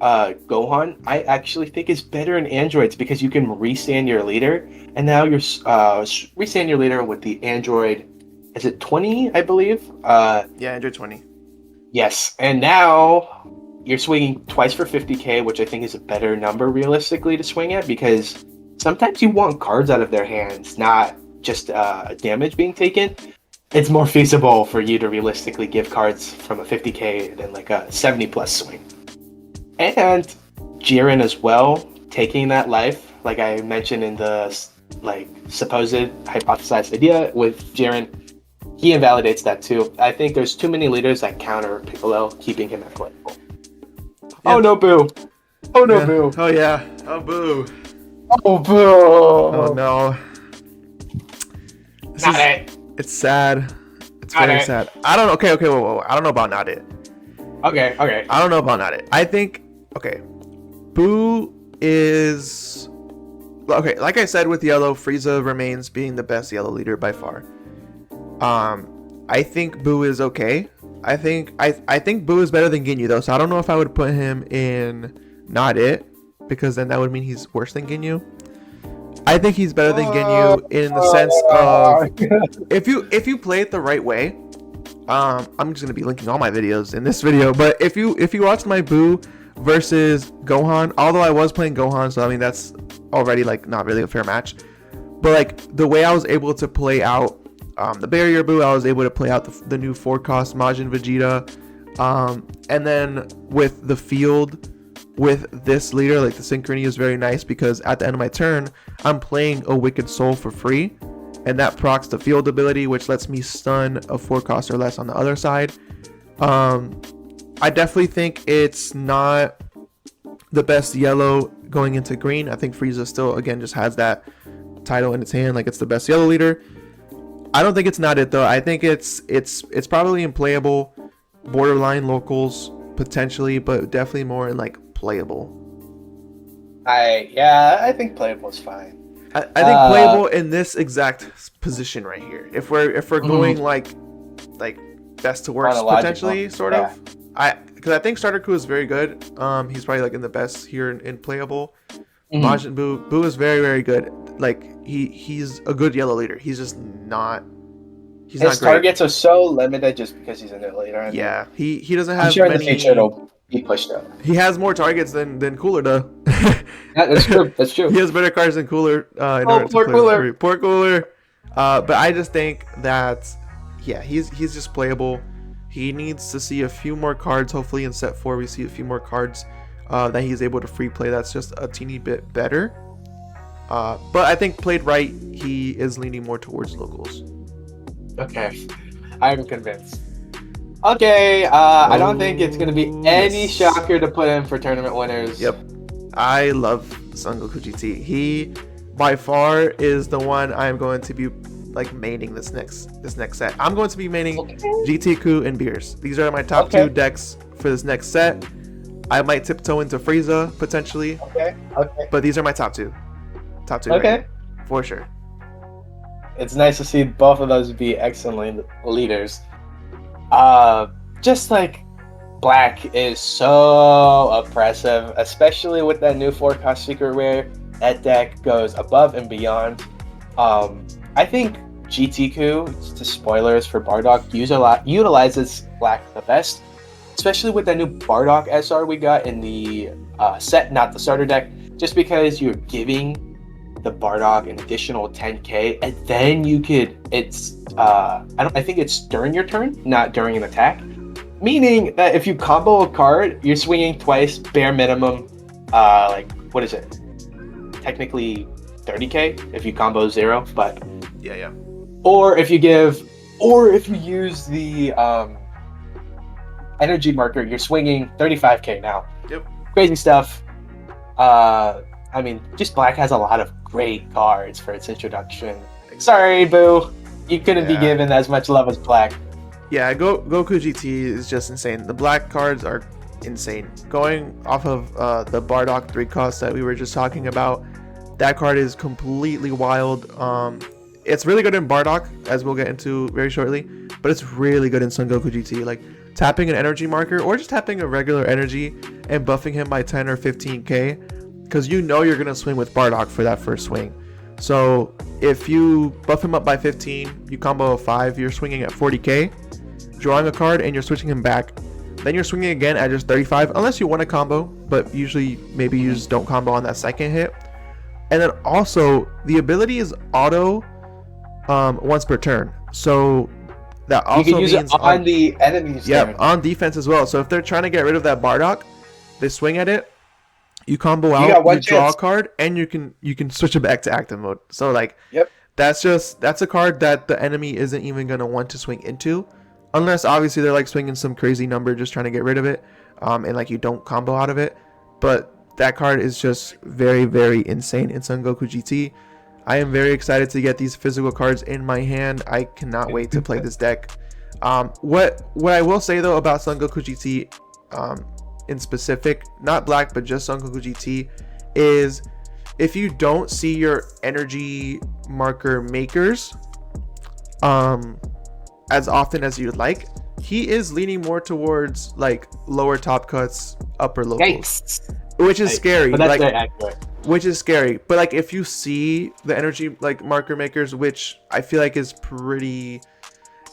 Gohan, I actually think is better in androids because you can restand your leader, and now you're restand your leader with the android. Is it 20? I believe. Yeah, android 20. Yes, and now you're swinging twice for 50k, which I think is a better number realistically to swing at, because sometimes you want cards out of their hands, not just damage being taken. it's more feasible for you to realistically give cards from a 50k than like a 70 plus swing. And Jiren as well, taking that life, like I mentioned in the like supposed hypothesized idea with Jiren, he invalidates that too. I think there's too many leaders that counter Piccolo, keeping him at playable. Yeah. Oh no, Boo! Oh no, Yeah. Boo! Oh yeah. Oh boo. Oh Boo! Oh no. Not it. It's sad. It's Not very it. sad. I don't. Okay. Whoa. I don't know about not it. Okay. I don't know about not it. I think. Okay. Boo is. Okay. Like I said with yellow, Frieza remains being the best yellow leader by far. I think Boo is okay. I think Boo is better than Ginyu though, so I don't know if I would put him in not it, because then that would mean he's worse than Ginyu. I think he's better than Ginyu in the sense of if you play it the right way. I'm just gonna be linking all my videos in this video, but if you watch my Boo versus Gohan, although I was playing Gohan, so I mean that's already like not really a fair match, but like the way I was able to play out the barrier Boo, I was able to play out the new 4-cost Majin Vegeta, and then with the field with this leader, like the synchrony is very nice because at the end of my turn I'm playing a Wicked Soul for free, and that procs the field ability, which lets me stun a 4-cost or less on the other side. I definitely think it's not the best yellow going into green. I think Frieza still again just has that title in its hand, like it's the best yellow leader. I don't think it's not it though. I think it's probably in playable, borderline locals potentially, but definitely more in like playable. I think playable is fine. I think playable in this exact position right here. If we're going like best to worst potentially, sort of. Because I think Starter Coup is very good. He's probably like in the best here in playable. Majin Buu is very, very good. Like he's a good yellow leader. He's just not. His not great. Targets are so limited just because he's a new leader. Yeah, he doesn't have. I'm sure many... in the future it'll be pushed up. He has more targets than Cooler though. That's true. That's true. He has better cards than Cooler. Poor Cooler. Poor Cooler. But I just think that he's just playable. He needs to see a few more cards. Hopefully in set 4 we see a few more cards that he's able to free play. That's just a teeny bit better. But I think played right, he is leaning more towards locals. Okay, I'm convinced. Okay, I don't think it's going to be any shocker to put in for tournament winners. Yep, I love Son Goku GT. He by far is the one I'm going to be like maining this next set. I'm going to be maining GT Ku and Beerus. These are my top 2 decks for this next set. I might tiptoe into Frieza potentially. Okay. But these are my top 2. Okay. Right, for sure. It's nice to see both of those be excellent leaders. Just like Black is so oppressive, especially with that new 4-cost secret rare. That deck goes above and beyond. I think GTQ, just spoilers for Bardock, utilizes Black the best, especially with that new Bardock SR we got in the set, not the starter deck, just because you're giving the Bardock an additional 10k, and then you could, I think it's during your turn, not during an attack, meaning that if you combo a card, you're swinging twice, bare minimum, like, what is it? Technically 30k if you combo 0, but yeah. Or if you use the energy marker, you're swinging 35k now. Yep. Crazy stuff. I mean, just Black has a lot of great cards for its introduction. Sorry, Boo. You couldn't be given as much love as Black. Yeah, Goku GT is just insane. The Black cards are insane. Going off of the Bardock 3-cost that we were just talking about, that card is completely wild. It's really good in Bardock, as we'll get into very shortly, but it's really good in Son Goku GT. Like tapping an energy marker or just tapping a regular energy and buffing him by 10 or 15k, because you know you're gonna swing with Bardock for that first swing. So if you buff him up by 15, you combo a 5, you're swinging at 40k, drawing a card, and you're switching him back. Then you're swinging again at just 35, unless you want a combo, but usually maybe you just don't combo on that second hit. And then also the ability is auto once per turn. So that You also can use it means on the enemy's turn. on defense as well. So if they're trying to get rid of that Bardock, they swing at it, you combo You out, got one you draw a chance. card, and you can switch it back to active mode. So like Yep. that's a card that the enemy isn't even gonna want to swing into, unless obviously they're like swinging some crazy number just trying to get rid of it, and like you don't combo out of it. But that card is just very, very insane in Son Goku GT. I am very excited to get these physical cards in my hand. I cannot wait to play this deck. What I will say though about Son Goku GT, in specific, not Black but just Son Goku GT, is if you don't see your energy marker makers as often as you'd like, he is leaning more towards like lower top cuts, upper locals. Yikes. Which is scary. But that's like, very accurate. which is scary. But like if you see the energy like marker makers, which I feel like is pretty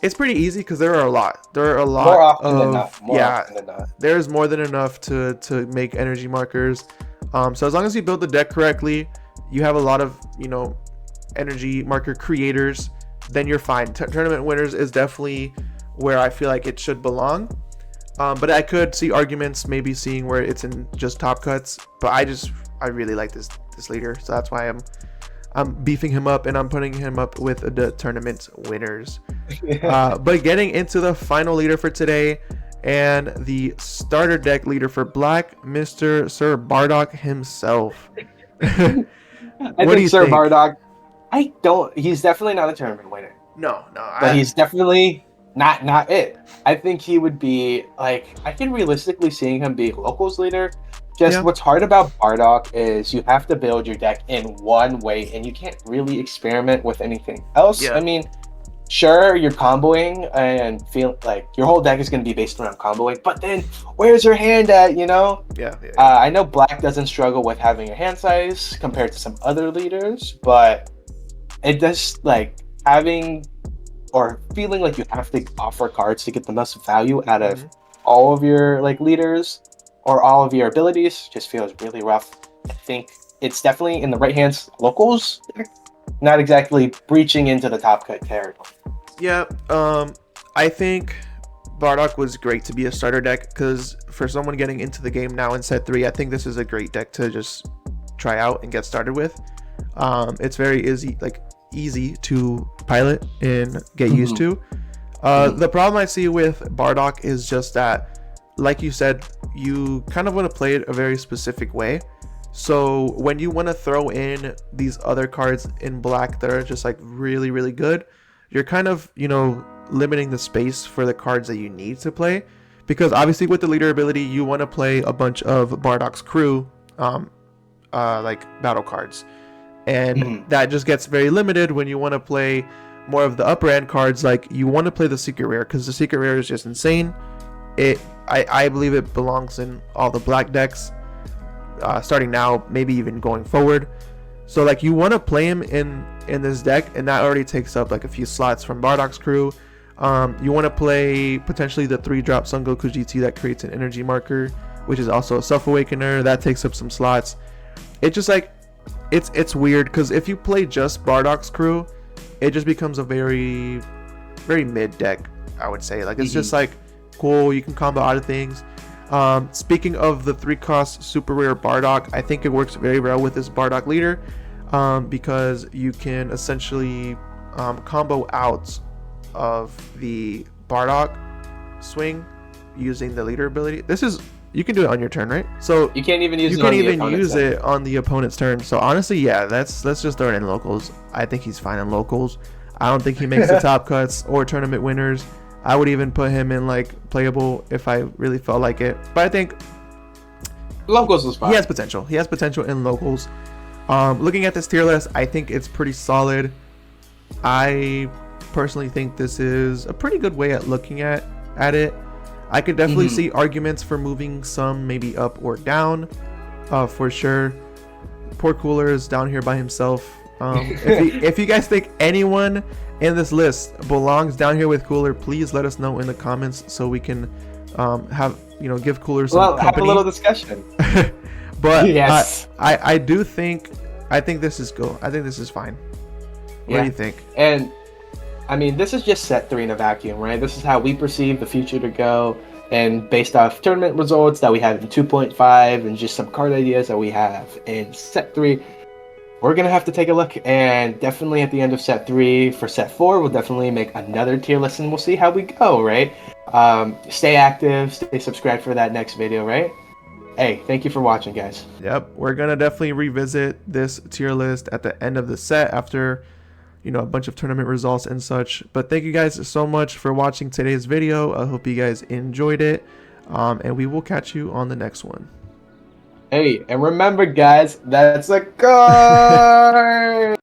easy because there are a lot. There are a lot More often of than not. More often than not. there's more than enough to make energy markers. So as long as you build the deck correctly, you have a lot of, you know, energy marker creators, then you're fine. Tournament winners is definitely where I feel like it should belong. But I could see arguments maybe seeing where it's in just top cuts. But I really like this leader, so that's why I'm beefing him up and I'm putting him up with the tournament winners. But getting into the final leader for today, and the starter deck leader for Black, Mr. Sir Bardock himself. I What do think you Sir think? Bardock, he's definitely not a tournament winner. No, But he's definitely not it. I think he would be like, I can realistically seeing him be locals leader. Just what's hard about Bardock is you have to build your deck in one way and you can't really experiment with anything else. Yeah. I mean, sure, you're comboing and feel like your whole deck is going to be based around comboing, but then where's your hand at, you know? Yeah. I know Black doesn't struggle with having a hand size compared to some other leaders, but it does like having or feeling like you have to offer cards to get the most value out of all of your like leaders or all of your abilities just feels really rough. I think it's definitely in the right hands locals, not exactly breaching into the top cut territory. Yeah, I think Bardock was great to be a starter deck because for someone getting into the game now in set 3, I think this is a great deck to just try out and get started with. It's very easy to pilot and get used to. The problem I see with Bardock is just that, like you said, you kind of want to play it a very specific way. So when you want to throw in these other cards in Black that are just like really, really good, you're kind of, you know, limiting the space for the cards that you need to play. Because obviously with the leader ability, you want to play a bunch of Bardock's crew, like battle cards. And that just gets very limited when you want to play more of the upper end cards. Like you want to play the secret rare because the secret rare is just insane. I believe it belongs in all the Black decks, starting now, maybe even going forward. So like you want to play him in this deck, and that already takes up like a few slots from Bardock's crew. You want to play potentially the 3-drop Son Goku GT that creates an energy marker, which is also a Self Awakener that takes up some slots. It just like it's weird because if you play just Bardock's crew, it just becomes a very, very mid deck, I would say. Like it's just like cool, you can combo out of things. Speaking of the 3-cost super rare Bardock, I think it works very well with this Bardock leader, because you can essentially combo out of the Bardock swing using the leader ability. You can do it on your turn, right? So you can't even use it on the opponent's turn. So honestly, yeah, let's just throw it in locals. I think he's fine in locals. I don't think he makes the top cuts or tournament winners. I would even put him in like playable if I really felt like it. But I think locals is fine. He has potential. He has potential in locals. Looking at this tier list, I think it's pretty solid. I personally think this is a pretty good way at looking at it. I could definitely see arguments for moving some maybe up or down, for sure. Poor Cooler is down here by himself. If you guys think anyone in this list belongs down here with Cooler, please let us know in the comments so we can give Cooler some company. Have a little discussion. But yes, I think this is cool. I think this is fine. What do you think? And I mean, this is just set 3 in a vacuum, right? This is how we perceive the future to go, and based off tournament results that we have in 2.5 and just some card ideas that we have in set 3, we're going to have to take a look. And definitely at the end of set 3 for set 4, we'll definitely make another tier list and we'll see how we go, right? Stay active, stay subscribed for that next video, right? Hey, thank you for watching, guys. Yep, we're gonna definitely revisit this tier list at the end of the set after, you know, a bunch of tournament results and such. But thank you guys so much for watching today's video. I hope you guys enjoyed it, and we will catch you on the next one. Hey, and remember, guys, that's a card.